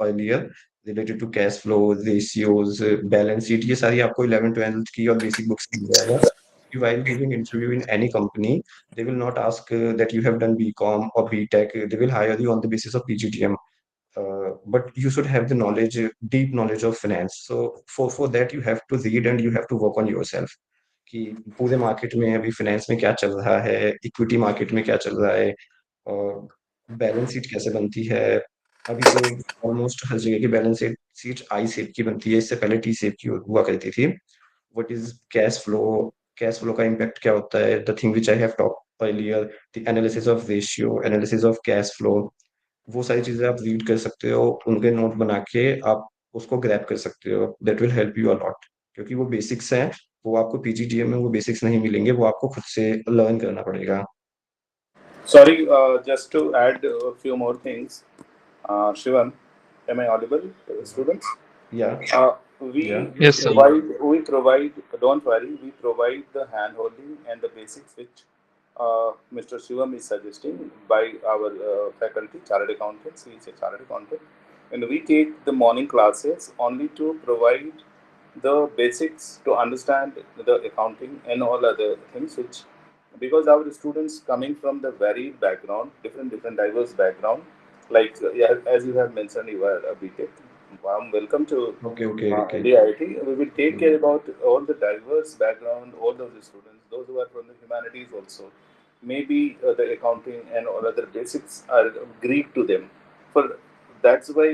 earlier, related to cash flow, ratios, balance sheet. ये सारी आपको 11th 12th की और बेसिक बुक्स मिल जाएगा। While giving interview in any company, they will not ask that you have done BCom or BTech. They will hire you on the basis of PGDM. But you should have the knowledge, deep knowledge of finance. So for that, you have to read and you have to work on yourself. कि पूरे market में अभी finance में क्या चल रहा है, equity market में क्या चल रहा है, और बैलेंस शीट कैसे बनती है। अभी तो ऑलमोस्ट हर जगह की बैलेंस शीट आई शेप की बनती है, इससे पहले टी शेप की हुआ करती थी। What is cash flow, cash flow का इम्पैक्ट क्या होता है, the thing which I have talk earlier, the analysis of ratio, analysis of cash flow. वो सारी चीजें आप रीड कर सकते हो, उनके नोट बना के आप उसको ग्रैब कर सकते हो। That will help you a lot, क्योंकि वो बेसिक्स हैं। वो आपको पीजीडीएम में वो बेसिक्स नहीं मिलेंगे, वो आपको खुद से लर्न करना पड़ेगा। Sorry, just to add a few more things. Shivam, am I audible, students? या We या we Yes, sir. provide. Don't worry. We provide the hand holding and the basics which Mr. Shivam is suggesting by our faculty, chartered accountants. He is a chartered accountant. and we take the morning classes only to provide the basics to understand the accounting and all other things, which because our students coming from the varied background, different diverse background, like yeah, as you have mentioned, you are a BTech. Welcome to Okay. NDIIT. We will take care Mm. about all the diverse background, all those students, those who are from the humanities also. Maybe the accounting and all other basics are Greek to them. For that's why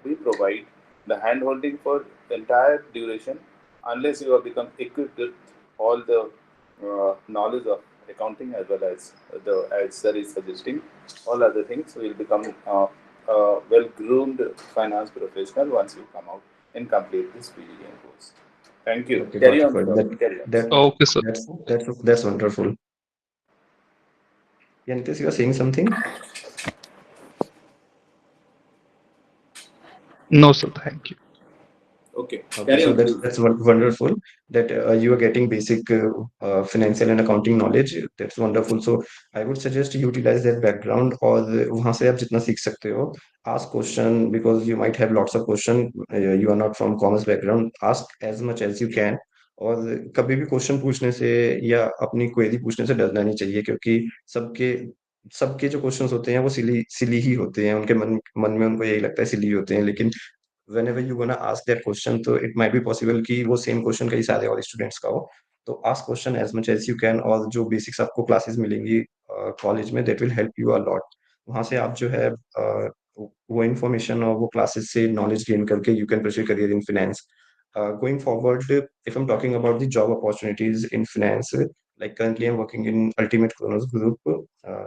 we provide the hand holding for entire duration, unless you have become equipped with all the knowledge of accounting as well as the as sir is suggesting all other things. So you'll become well groomed finance professional once you come out and complete this PGDM course. Thank you. Okay, got Carry it. on, Got it. sir. Carry on, sir. Okay, sir. That's wonderful. Yeah, Nitish, you are saying something? No, sir. Thank you. Okay, Okay, carry so on, please. that's wonderful that you are getting basic financial and accounting knowledge. That's wonderful. So I would suggest you utilize that background और वहाँ से आप जितना सीख सकते हो. Ask question because you might have lots of question. You are not from commerce background. Ask as much as you can. और कभी भी क्वेश्चन पूछने से या अपनी क्वेरी पूछने से डरना नहीं चाहिए क्योंकि सबके सबके जो क्वेश्चंस होते हैं वो सिली सिली ही होते हैं उनके मन मन में उनको यही लगता है सिली होते हैं लेकिन whenever you gonna ask that question तो it might be possible कि वो सेम क्वेश्चन कई सारे और स्टूडेंट्स का हो तो ask question as much as you can और जो बेसिक्स आपको क्लासेस मिलेंगी कॉलेज में that will help you a lot वहाँ से आप जो है वो इन्फॉर्मेशन और वो क्लासेस से नॉलेज गेन करके you can pursue career in finance going forward if I'm talking about the job opportunities in finance like currently I'm working in Ultimate Kronos Group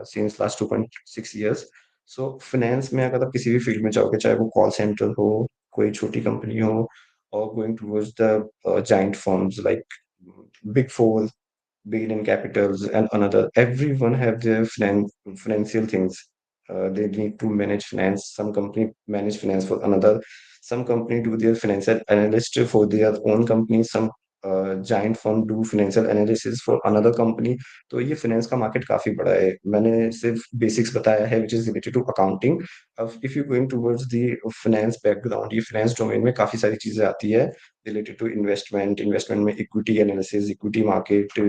since last 2.6 years so finance में अगर आप किसी भी field में जाओगे चाहे वो call centre हो कोई छोटी कंपनी हो or going towards the giant firms like Big Four, big in capitals, and another. Everyone have their financial things. They need to manage finance. Some company manage finance for another. Some company do their financial analyst for their own company. Some giant firm do financial analysis for another company. तो ये finance का market काफी बड़ा है मैंने सिर्फ basics बताया है which is related to accounting if you're going towards the finance background ये finance domain में काफी सारी चीजें आती है related to investment में equity analysis equity market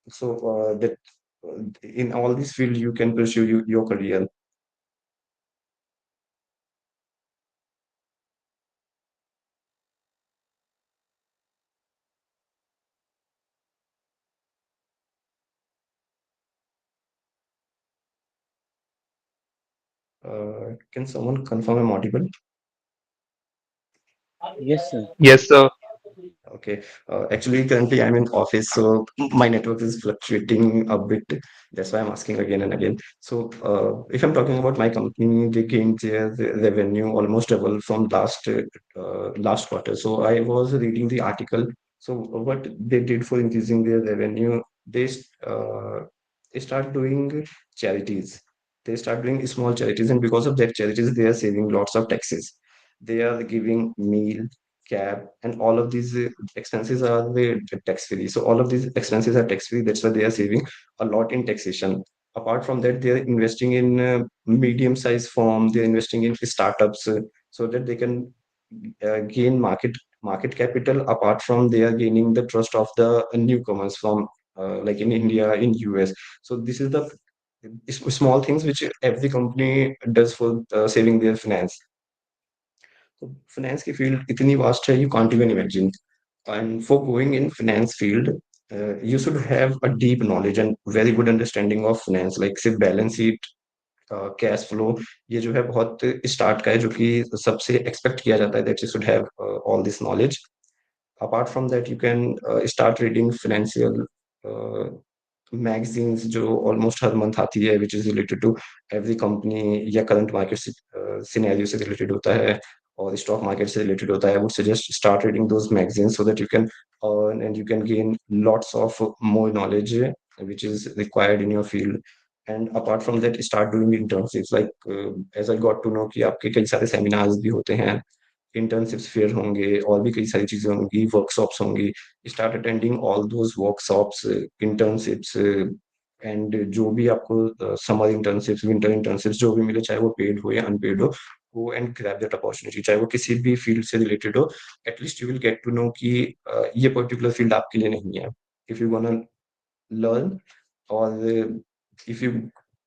so that in all these field you can pursue your career can someone confirm I'm audible Yes, sir. Yes, sir. Okay. Actually, currently I'm in office, so my network is fluctuating a bit. That's why I'm asking again and again. So, if I'm talking about my company, they gained their revenue almost double from last quarter. So I was reading the article. So what they did for increasing their revenue, they start doing charities. They start doing small charities, and because of that charities, they are saving lots of taxes. They are giving meal, cab, and all of these expenses are the tax free. So all of these expenses are tax free. That's why they are saving a lot in taxation. Apart from that, they are investing in medium sized firm. They are investing in startups so that they can gain market capital. Apart from they are gaining the trust of the newcomers from like in India, in US. So this is the small things which every company does for saving their finance. तो finance की field इतनी vast है you can't even imagine. And for going in finance field, you should have a deep knowledge and very good understanding of finance, like सिर्फ balance sheet, cash flow ये जो है बहुत start का है जो कि सबसे एक्सपेक्ट किया जाता है that you should have all this knowledge apart from that you can start reading financial magazines जो ऑलमोस्ट हर मंथ आती है which is related to every company या करंट मार्केट सिनेरियो से रिलेटेड होता है और स्टॉक मार्केट से रिलेटेड होता है I would suggest start reading those magazines so that you can earn and you can gain lots of more knowledge which is required in your field and apart from that start doing internships like as I got to know कि आपके कई सारे seminars भी होते हैं internships fair होंगे और भी कई सारी चीजें होंगी वर्कशॉप्स होंगी start attending all those workshops internships and जो भी आपको समर इंटर्नशिप्स विंटर इंटर्नशिप्स जो भी मिले चाहे वो पेड हो या अनपेड हो go and grab that opportunity, चाहे वो किसी भी फील्ड से रिलेटेड हो, at least you will get to know कि ये पर्टिकुलर फील्ड आपके लिए नहीं है। इफ यू गोना लर्न, और if you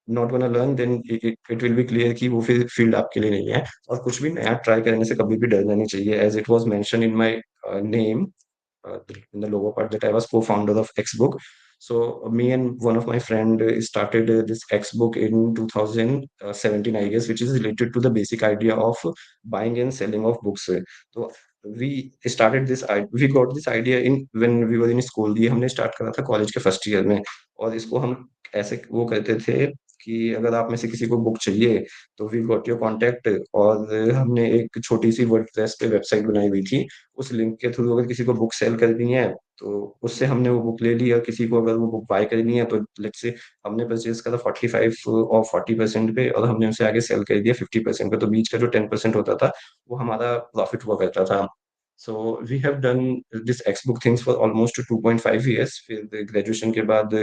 not gonna learn, then it will be clear कि वो फील्ड आपके लिए नहीं है। और कुछ भी नया ट्राई करने से कभी भी डरना नहीं चाहिए, as it was mention in my name, in the lower part, that I was co-founder of Xbook. So me and one of my friend started this Xbook in 2017, I guess, which is related to the basic idea of buying and selling of books. So we started this, we got this idea in when we were in school। ये हमने start करा था college के first year में। और इसको हम ऐसे वो करते थे कि अगर आप में से किसी को बुक चाहिए तो वी गॉट योर कॉन्टैक्ट, और हमने एक छोटी सी वर्डप्रेस पे वेबसाइट बनाई हुई थी। उस लिंक के थ्रू अगर किसी को बुक सेल करनी है तो उससे हमने वो बुक ले ली, और किसी को अगर वो बुक बाय करनी है तो लेट्स से हमने परचेज करा 45 और 40% पे, और हमने उसे आगे सेल कर दिया 50% पे, तो बीच का जो 10% होता था वो हमारा प्रॉफिट हुआ करता था। So we have done this एक्सबुक थिंग्स फॉर ऑलमोस्ट 2.5 ईयर्स। फिर ग्रेजुएशन के बाद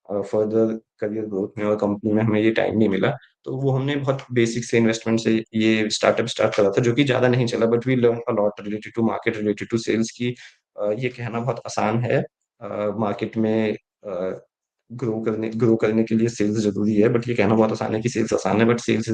फर्दर करियर ग्रोथ में और कंपनी में हमें ये टाइम नहीं मिला, तो वो हमने बहुत बेसिक से इन्वेस्टमेंट से ये स्टार्टअप स्टार्ट करा था, जो कि ज़्यादा नहीं चला, but we learn a lot related to market, related to sales की। ये कहना बहुत आसान है, मार्केट में ग्रो करने के लिए सेल्स ज़रूरी है, बट ये कहना बहुत आसान है कि सेल्स आसान है, but sales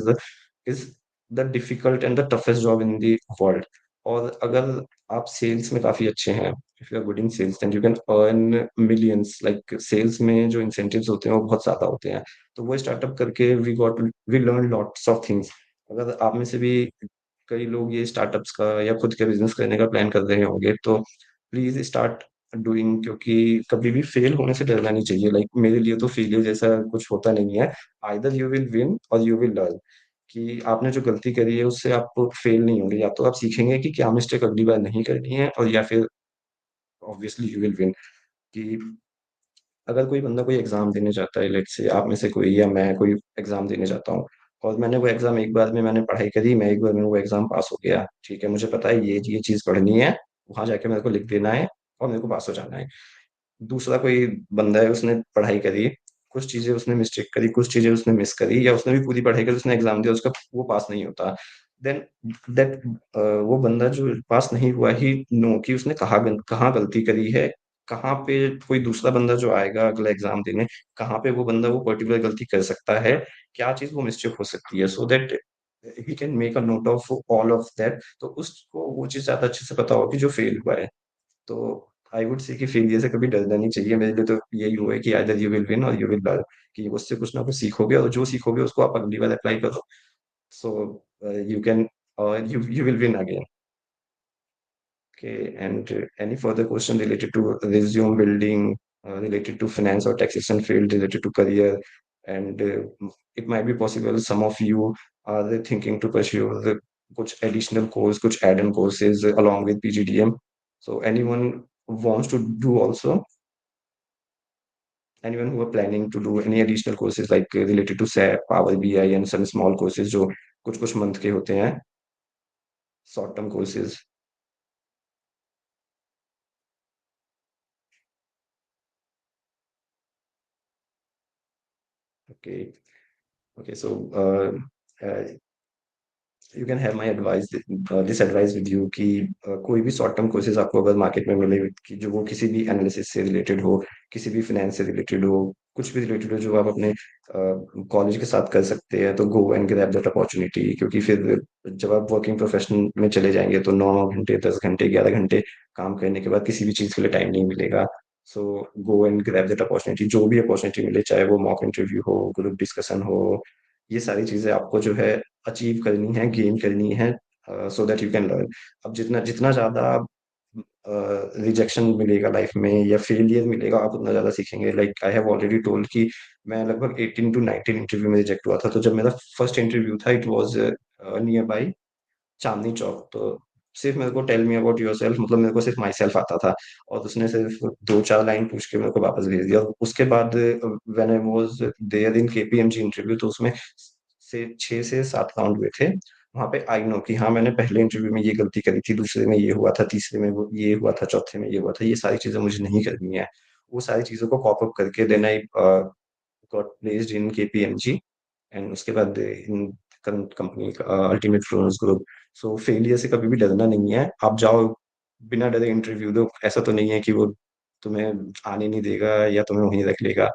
is the difficult and the toughest job in the world. और अगर आप सेल्स में काफ़ी अच्छे हैं, if you are good in sales, then you can earn millions. Like sales में जो इंसेंटिव्स होते हैं वो बहुत ज़्यादा होते हैं। तो वो स्टार्टअप करके we learn lots of things. अगर आप में से भी कई लोग ये स्टार्टअप्स का या खुद का बिजनेस करने का प्लान कर रहे होंगे, तो प्लीज स्टार्ट डूइंग, क्योंकि कभी भी फेल होने से डरना नहीं चाहिए। लाइक मेरे लिए तो फेलियर जैसा कुछ होता नहीं है। आइदर यू विल विन और यू विल लर्न, कि आपने जो गलती करी है उससे आप फेल नहीं होंगे, या तो आप सीखेंगे कि क्या मिस्टेक अगली बार नहीं करनी है, और या फिर ऑब्वियसली यू विल विन। कि अगर कोई बंदा कोई एग्जाम देने जाता है, लेट्स से आप में से कोई या मैं कोई एग्जाम देने जाता हूँ, और मैंने वो एग्जाम एक बार में मैंने पढ़ाई करी, मैं एक बार में वो एग्जाम पास हो गया, ठीक है, मुझे पता है ये चीज पढ़नी है, वहां जाके मेरे को लिख देना है और मेरे को पास हो जाना है। दूसरा कोई बंदा है, उसने पढ़ाई करी, कुछ चीजें उसने मिस्टेक करी, कुछ चीजें उसने मिस करी, या उसने भी पूरी पढ़ाई करी, उसने एग्जाम दिया, उसका वो पास नहीं होता, देन दैट वो बंदा जो पास नहीं हुआ ही नो कि उसने कहाँ गलती करी है, कहाँ पे कोई दूसरा बंदा जो आएगा अगला एग्जाम देने, कहाँ पे वो बंदा वो पर्टिकुलर गलती कर सकता है, क्या चीज वो मिस्टेक हो सकती है, so that he can make a note of all of that. तो उसको वो चीज ज्यादा अच्छे से पता होगी जो फेल हुआ है। तो आई वुड से कि फेलियर से कभी डरना नहीं चाहिए। मेरे लिए तो यही हुआ है कि आइदर यू विल विन और यू विल लर्न, कि उससे कुछ ना कुछ सीखोगे, और जो सीखोगे उसको आप अगली बार अप्लाई करो। So you can you will win again। Okay, and any further question related to resume building, related to finance or taxation field, related to career, and it might be possible some of you are thinking to pursue the कुछ additional course, कुछ add-on courses along with PGDM. So anyone wants to do also, anyone who are planning to do any additional courses like related to SAP, Power BI, and some small courses जो कुछ कुछ month के होते हैं, short term courses। Okay, okay, so you can have my advice, this advice with you कि कोई भी short term courses आपको अगर मार्केट में मिले कि जो वो किसी भी एनालिसिस से रिलेटेड हो, किसी भी फाइनेंस से रिलेटेड हो, कुछ भी रिलेटेड हो, जो आप अपने कॉलेज के साथ कर सकते हैं, तो गो एंड ग्रैब दैट अपॉर्चुनिटी। क्योंकि फिर जब आप वर्किंग प्रोफेशन में चले जाएंगे तो 9 घंटे 10 घंटे 11 घंटे काम करने के बाद किसी भी चीज़ के लिए टाइम नहीं मिलेगा। So go and grab that opportunity, जो भी अपॉर्चुनिटी मिले, चाहे वो मॉक इंटरव्यू हो, ग्रुप डिस्कशन हो, ये सारी चीज़ें आपको जो है अचीव करनी है, गेन करनी है, so that you can learn. अब जितना जितना ज़्यादा रिजेक्शन मिलेगा लाइफ में या फेलियर मिलेगा, आप उतना ज़्यादा सीखेंगे। Like I have already told कि मैं लगभग 18 to 19 इंटरव्यू में रिजेक्ट हुआ था। तो जब मेरा फर्स्ट इंटरव्यू था, it was near by Chandni Chowk. तो सिर्फ मेरे को टेल मी अबाउट योरसेल्फ, मतलब मेरे को सिर्फ माई सेल्फ आता था, और उसने सिर्फ 2-4 लाइन पूछ के मेरे को वापस भेज दिया। और उसके बाद when I was there in KPMG interview, तो उसमें से 6 से 7 राउंड हुए थे। वहां पे आई नो कि हाँ, मैंने पहले इंटरव्यू में ये गलती करी थी, दूसरे में ये हुआ था, तीसरे में वो ये हुआ था, चौथे में ये हुआ था, ये सारी चीजें मुझे नहीं करनी है। वो सारी चीजों को कॉप अप करके then I got placed in KPMG. And उसके बाद in current company Ultimate Florence group. So failure से कभी भी डरना नहीं है, आप जाओ बिना डरे इंटरव्यू दो। ऐसा तो नहीं है कि वो तुम्हें आने नहीं देगा या तुम्हें वहीं रख लेगा।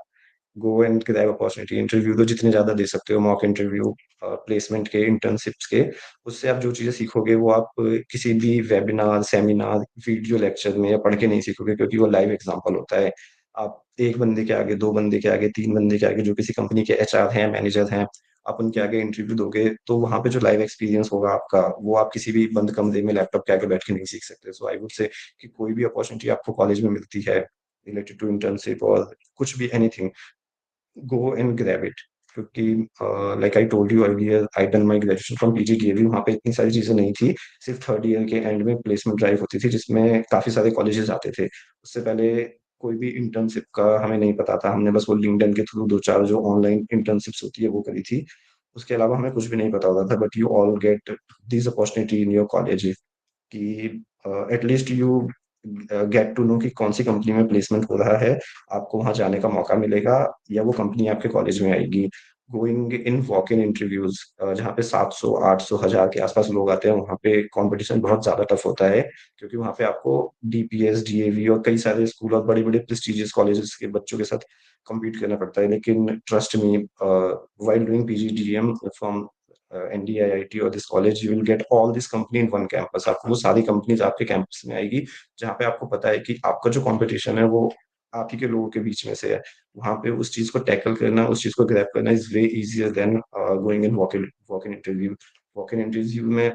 गो एंड ग्रैब अपॉर्चुनिटी, इंटरव्यू दो जितने ज्यादा दे सकते हो, मॉक इंटरव्यू, प्लेसमेंट के, इंटर्नशिप्स के। उससे आप जो चीजें सीखोगे वो आप किसी भी वेबिनार, सेमिनार, वीडियो लेक्चर में या पढ़ के नहीं सीखोगे, क्योंकि वो लाइव एग्जांपल होता है। आप एक बंदे के आगे, दो बंदे के आगे, तीन बंदे के आगे, जो किसी कंपनी के एचआर हैं, मैनेजर हैं, आप उनके आगे इंटरव्यू दोगे तो वहां पे जो लाइव एक्सपीरियंस होगा आपका, वो आप किसी भी बंद कमरे में लैपटॉप के आगे बैठ के नहीं सीख सकते। सो आई वुड से कि कोई भी अपॉर्चुनिटी आपको कॉलेज में मिलती है रिलेटेड टू इंटर्नशिप और कुछ भी, anything, go and grab it। क्योंकि like I told you earlier, I done my graduation from PGDAV. वहाँ पे इतनी सारी चीजें नहीं थी, सिर्फ थर्ड ईयर के एंड में प्लेसमेंट ड्राइव होती थी जिसमें काफी सारे कॉलेजेस आते थे। उससे पहले कोई भी इंटर्नशिप का हमें नहीं पता था, हमने बस वो लिंक्डइन के थ्रू दो चार जो ऑनलाइन इंटर्नशिप्स होती है वो करी थी। उसके अलावा हमें कुछ भी नहीं पता होता था, but you all get this opportunity in your college कि at least you get to know कि कौन सी कंपनी में प्लेसमेंट हो रहा है, आपको वहां जाने का मौका मिलेगा या वो कंपनी आपके कॉलेज में आएगी। Going in walk in interviews, जहाँ पे 700 800 1000 के आसपास लोग आते हैं, वहाँ पे कंपटीशन बहुत ज्यादा टफ होता है, क्योंकि वहाँ पे आपको डीपीएस, डीएवी और कई सारे स्कूल और बड़े बड़े प्रेस्टिजियस कॉलेजेस के बच्चों के साथ compete करना पड़ता है। लेकिन trust me, while doing PGDM from NDIIT or this college, you will get all this company in one campus। आपको वो सारी कंपनीज आपके कैंपस में आएगी, जहाँ पे आपको पता है कि आपका जो कंपटीशन है वो आप ही के लोगों के बीच में से है। वहाँ पे उस चीज को टैकल करना, उस चीज को ग्रैब करना is way easier than going in walk in interview. Walk in interview में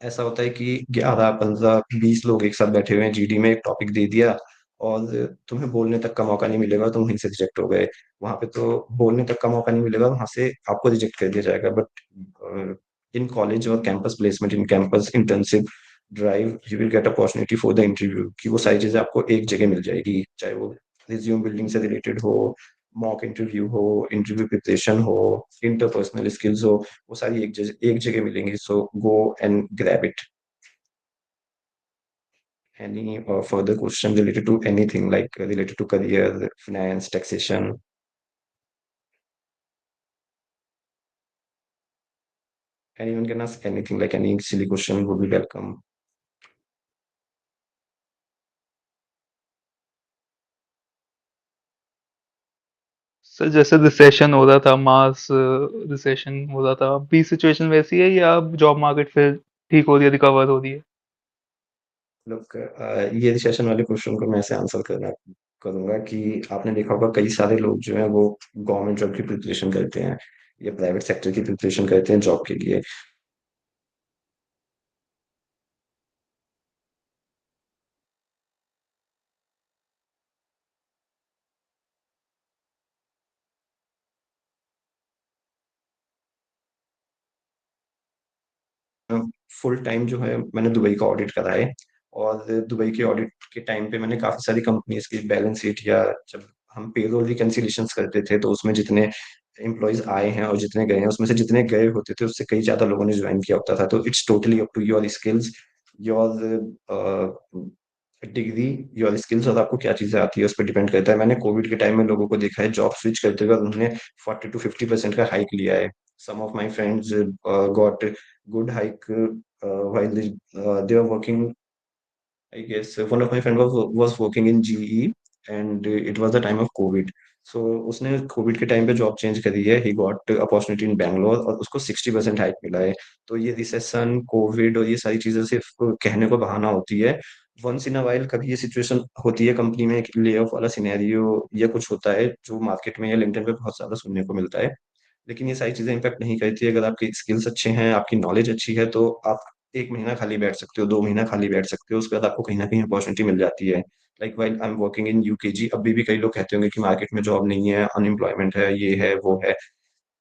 ऐसा होता है कि 11 15 20 लोग एक साथ बैठे हुए हैं, जीडी में एक टॉपिक दे दिया और तुम्हें बोलने तक का मौका नहीं मिलेगा, तुम वहीं से रिजेक्ट हो गए। वहां पे तो बोलने तक का मौका नहीं मिलेगा, वहां से आपको रिजेक्ट कर दिया जाएगा। बट इन कॉलेज और campus placement, in campus internship drive, you will get opportunity for the interview, कि वो सारी चीजें आपको एक जगह मिल जाएगी, चाहे वो रिज्यूम बिल्डिंग से रिलेटेड हो, मॉक इंटरव्यू हो, इंटरव्यू प्रिपरेशन हो, इंटरपर्सनल स्किल्स हो, वो सारी एक जगह मिलेंगी। So go and grab it. Any further question related to anything, like related to career, finance, taxation? Anyone can ask anything, like any silly question would be welcome। Sir जैसे recession हो रहा था, मास रिसेशन हो रहा था, अभी situation वैसी है या अब जॉब मार्केट फिर ठीक हो रही है, रिकवर हो रही है? लोग, ये रिसेशन वाले क्वेश्चन को मैं ऐसे आंसर करना करूंगा कि आपने देखा होगा कई सारे लोग जो हैं वो गवर्नमेंट जॉब की प्रिपरेशन करते हैं या प्राइवेट सेक्टर की प्रिपरेशन करते हैं जॉब के लिए। फुल टाइम जो है मैंने दुबई का ऑडिट करा है, और दुबई के ऑडिट के टाइम पे मैंने काफी सारी कंपनीज की बैलेंस शीट, या जब हम पेरोल रिकंसिलिएशंस करते थे तो उसमें जितने एम्प्लॉयज आए हैं और जितने गए हैं, उसमें से जितने गए होते थे उससे कई ज्यादा लोगों ने ज्वाइन किया होता था। तो it's totally up to your skills, your degree, your skills, और आपको क्या चीजें आती है उस पर डिपेंड करता है। मैंने कोविड के टाइम में लोगों को देखा है जॉब स्विच करते हुए, उन्होंने 40 to 50% का हाइक लिया है। Some of my friends got good hike while they were working। I guess one of my friend was working in GE, and it was the time of COVID। So उसने Covid के time पे job change करी है, he got opportunity in Bangalore, और उसको 60% hike मिला है। तो ये रिसेशन, कोविड और ये सारी चीजें सिर्फ कहने को बहाना होती है। वंस इन अ वाइल कभी ये सिचुएशन होती है, कंपनी में ले ऑफ वाला सिनेरियो या कुछ होता है, जो मार्केट में या लिंक्डइन पे बहुत ज्यादा सुनने को मिलता है। लेकिन ये सारी चीजें इम्पैक्ट नहीं करती। अगर आपके स्किल्स अच्छे हैं, आपकी नॉलेज अच्छी है, तो आप 1 महीना खाली बैठ सकते हो, 2 महीना खाली बैठ सकते हो, उसके बाद आपको कहीं ना कहीं अपॉर्चुनिटी मिल जाती है। Like while I am working in UKG, अभी भी कई लोग कहते होंगे कि मार्केट में जॉब नहीं है, अनएम्प्लॉयमेंट है, ये है वो है।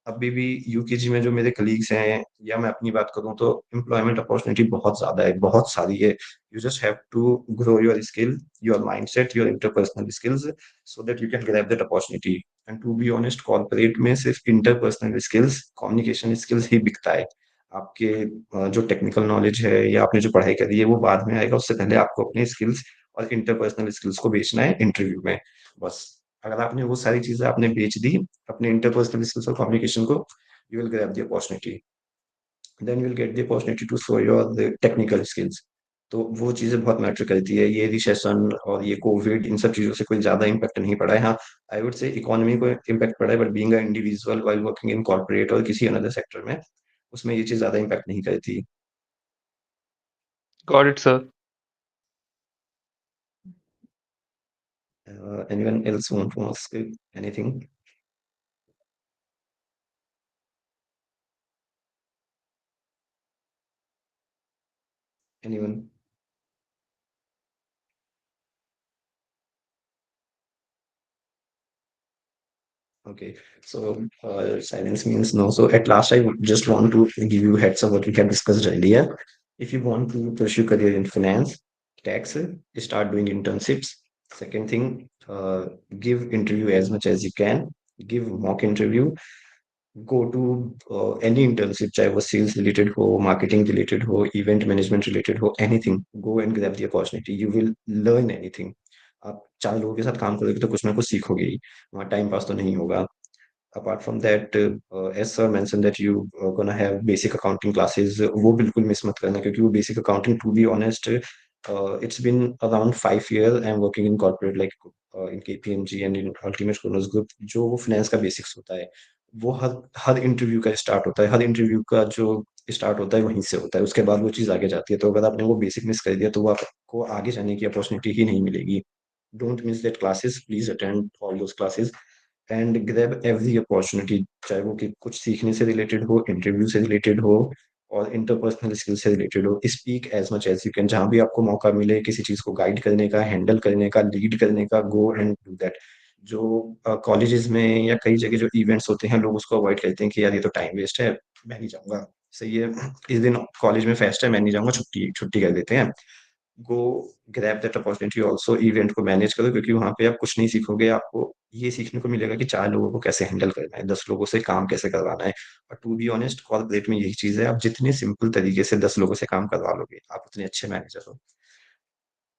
अभी भी यूकेजी में जो मेरे कलीग्स हैं, या मैं अपनी बात करूं तो एम्प्लॉयमेंट अपॉर्चुनिटी बहुत ज्यादा है, बहुत सारी है। You just have to grow your skill, your mindset, your interpersonal skills, so that you can grab that opportunity. And to be honest, corporate में सिर्फ इंटरपर्सनल स्किल्स, कम्युनिकेशन स्किल्स ही बिकता है। आपके जो टेक्निकल नॉलेज है या आपने जो पढ़ाई करी है वो बाद में आएगा, उससे पहले आपको अपने स्किल्स और इंटरपर्सनल स्किल्स को बेचना है इंटरव्यू में। बस, अगर आपने वो सारी चीजें आपने बेच दी, अपने इंटरपर्सनल स्किल्स और कम्युनिकेशन को, you will grab the opportunity. Then you will get the opportunity to show your the technical skills. तो वो चीज़ें बहुत मैटर करती है। ये रिसेशन और ये कोविड इन सब चीज़ों से कोई ज़्यादा इम्पैक्ट नहीं पड़ा है। हाँ, आई वुड से इकोनॉमी को इम्पैक्ट पड़ा है, but being a individual while working in corporate और किसी अनदर सेक्टर में, उसमें ये चीज़ ज़्यादा इम्पैक्ट नहीं करती। Got it, sir. Anyone else want to ask anything? Anyone? Okay, so silence means no. So at last, I just want to give you heads up what we have discussed earlier. If you want to pursue career in finance, tax, start doing internships. Second thing, give interview as much as you can. Give mock interview. Go to any internship, चाहे वो sales related हो, marketing related हो, event management related हो, anything. Go and grab the opportunity. You will learn anything. आप 4 लोगों के साथ काम करोगे तो कुछ ना कुछ सीखोगे ही, वहाँ टाइम पास तो नहीं होगा। Apart from that, as sir mentioned that you gonna have basic accounting classes, वो बिल्कुल मिस मत करना, क्योंकि वो basic accounting, to be honest, it's been around 5 years I'm working in corporate like in KPMG and in Ultimate Kronos Group. जो वो finance का basics होता है, वो हर हर इंटरव्यू का स्टार्ट होता है, हर इंटरव्यू का जो स्टार्ट होता है वहीं से होता है, उसके बाद वो चीज़ आगे जाती है। तो अगर आपने वो बेसिक मिस कर दिया तो वो आपको आगे जाने की अपॉर्चुनिटी ही नहीं मिलेगी। Don't miss that classes, please attend all those classes and grab every opportunity, चाहे वो कि कुछ सीखने से रिलेटेड हो, इंटरव्यू से रिलेटेड हो और इंटरपर्सनल स्किल से रिलेटेड हो। Speak as much as you can, जहाँ भी आपको मौका मिले किसी चीज़ को गाइड करने का, हैंडल करने का, लीड करने का, गो एंड डू दैट। जो कॉलेजेस में या कई जगह जो इवेंट्स होते हैं, लोग उसको अवॉइड करते हैं कि यार ये तो टाइम वेस्ट है, मैं नहीं जाऊँगा। सही है, इस दिन कॉलेज में फेस्ट है, मैं नहीं जाऊँगा, छुट्टी छुट्टी कर देते हैं। गो grab that opportunity also, event को मैनेज करो, क्योंकि वहाँ पे आप कुछ नहीं सीखोगे, आपको ये सीखने को मिलेगा कि 4 लोगों को कैसे हैंडल करना है, 10 लोगों से काम कैसे करवाना है। और टू बी ऑनेस्ट, कॉर्पोरेट में यही चीज़ है, आप जितने सिंपल तरीके से 10 लोगों से काम करवा लोगे, आप उतने अच्छे मैनेजर हो।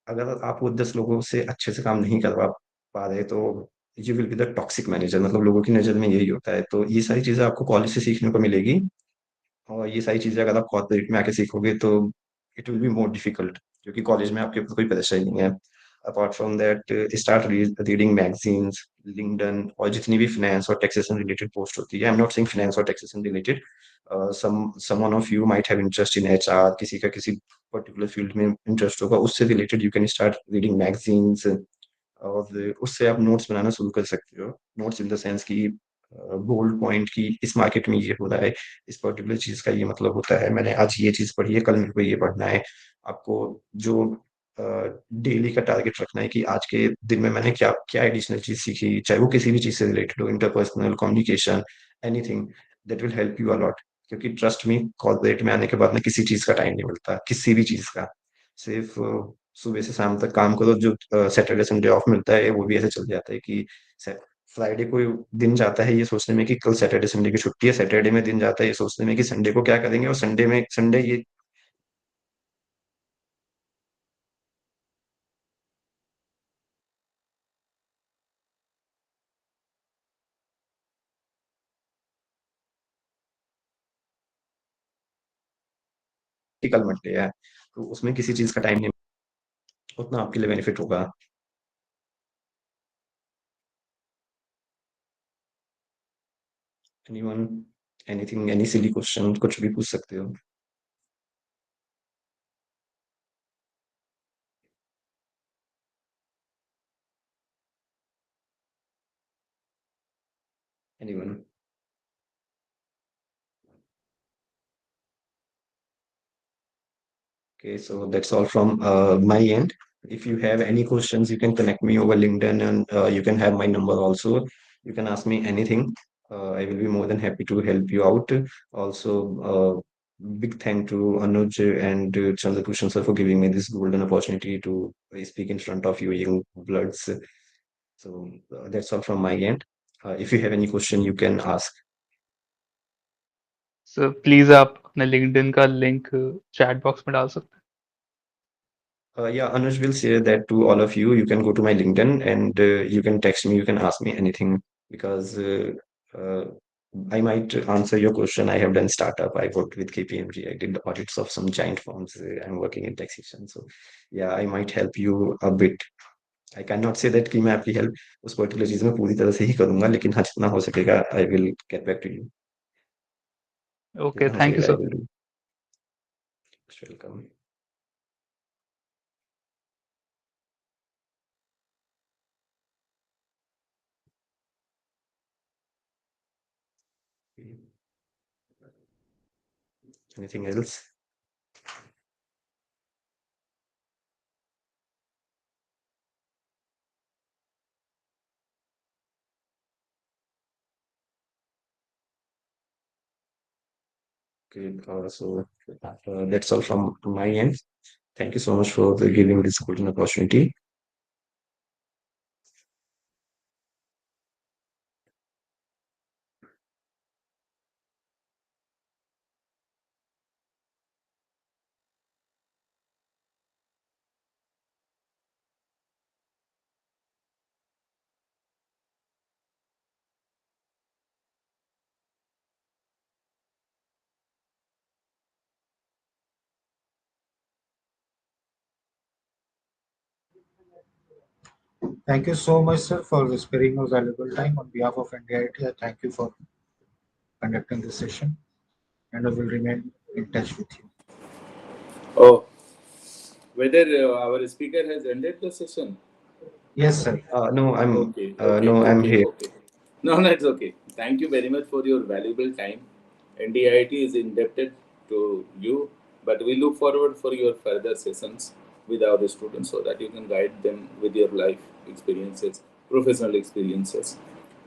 अगर आप वो 10 लोगों से अच्छे से काम नहीं करवा पा रहे तो you will be the toxic manager, मतलब लोगों की नज़र में यही होता है। तो ये सारी चीज़ें आपको कॉलेज से सीखने को मिलेगी, और ये सारी चीज़ें अगर आप कॉर्पोरेट में आके सीखोगे तो it will be more difficult, क्योंकि कॉलेज में आपके ऊपर कोई प्रेशर नहीं है। Apart from that, start reading magazines, LinkedIn, और जितनी भी फाइनेंस और टैक्सेशन रिलेटेड पोस्ट होती है। I am not saying finance और taxation related, someone of you might have interest in HR, किसी का किसी पर्टिकुलर फील्ड में इंटरेस्ट होगा, उससे related you can start reading magazines, और उससे आप नोट्स बनाना शुरू कर सकते हो। नोट्स इन द सेंस कि बोल्ड पॉइंट की इस मार्केट में ये हो रहा है, इस पर्टिकुलर चीज़ का ये मतलब होता है, मैंने आज ये चीज़ पढ़ी है, कल मेरे को ये पढ़ना है। आपको जो डेली का टारगेट रखना है कि आज के दिन में मैंने क्या क्या एडिशनल चीज़ सीखी, चाहे वो किसी भी चीज़ से रिलेटेड हो, interpersonal communication, anything that will help you a lot. क्योंकि ट्रस्ट मी, कॉर्पोरेट में आने के बाद ना किसी चीज़ का टाइम नहीं मिलता, किसी भी चीज़ का। सिर्फ सुबह से शाम तक काम करो, जो सैटरडे संडे ऑफ मिलता है वो भी ऐसे चल जाता है कि फ्राइडे को दिन जाता है ये सोचने में कि कल सैटरडे संडे की छुट्टी है, सैटरडे में दिन जाता है ये सोचने में कि संडे को क्या करेंगे, और संडे ये कि कल मंडे है, तो उसमें किसी चीज़ का टाइम नहीं, उतना आपके लिए बेनिफिट होगा। Anyone, anything, any silly question, कुछ भी पूछ सकते हो। Anyone? Okay, so that's all from my end. If you have any questions, you can connect me over LinkedIn, and you can have my number also. You can ask me anything. I will be more than happy to help you out. Also, big thank to Anuj and Chandrabhushan sir for giving me this golden opportunity to speak in front of you young bloods. So that's all from my end. If you have any question, you can ask. Sir please आप अपने LinkedIn का link chat box में डाल सकते हैं? Yeah, Anuj will share that to all of you. You can go to my LinkedIn and you can text me, you can ask me anything, because I might answer your question. I have done startup. I worked with KPMG. I did the audits of some giant firms. I'm working in taxation. So yeah, I might help you a bit. I cannot say that कि मैं आपकी help उस particular चीज में पूरी तरह से ही करूंगा, लेकिन हाँ जितना हो सकेगा I will get back to you. Okay, जितना हो thank you, सकेगा I sir. will do. Most welcome. Anything else? Okay, so that's all from my end. Thank you so much for giving this golden opportunity. Thank you so much, sir, for sparing your valuable time. On behalf of NDIT, I thank you for conducting this session, and I will remain in touch with you. Oh, whether our speaker has ended the session? Yes, sir. No, I'm Okay, here. okay. No, that's okay. Thank you very much for your valuable time. NDIT is indebted to you, but we look forward for your further sessions with our students so that you can guide them with your life experiences, professional experiences.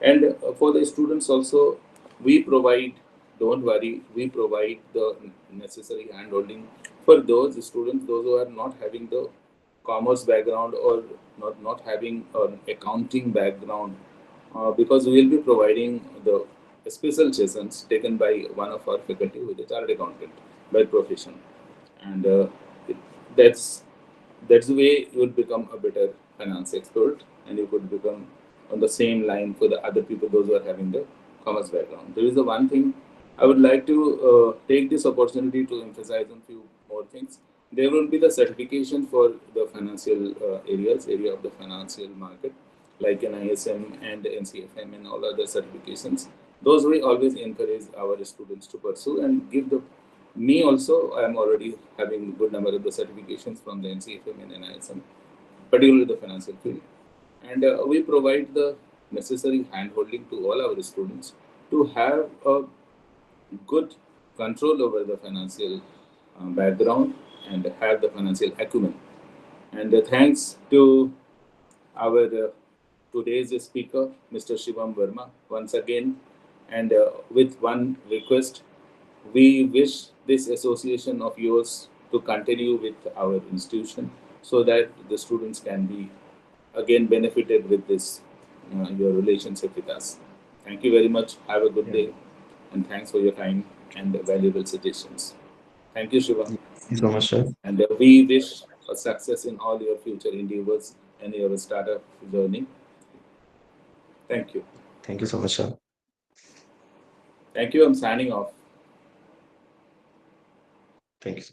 And for the students also, we provide, don't worry, we provide the necessary handholding for those students, those who are not having the commerce background or not having an accounting background, because we will be providing the special sessions taken by one of our faculty who is a chartered accountant by profession, and it, that's that's the way you would become a better finance expert, and you could become on the same line for the other people, those who are having the commerce background. There is the one thing I would like to take this opportunity to emphasize on few more things. There will be the certification for the financial area of the financial market, like an ISM and NCFM and all other certifications. Those we always encourage our students to pursue and give the me also. I am already having good number of the certifications from the NCFM and NISM, particularly the financial field, and we provide the necessary handholding to all our students to have a good control over the financial background and have the financial acumen. And thanks to our today's speaker, Mr. Shivam Verma, once again, and with one request, we wish this association of yours to continue with our institution so that the students can be again benefited with this your relationship with us. Thank you very much. Have a good day, and thanks for your time and valuable suggestions. Thank you, Shiva. Thank you so much, sir. And we wish a success in all your future endeavors and your startup journey. Thank you. Thank you so much, sir. Thank you. I'm signing off. Thank you.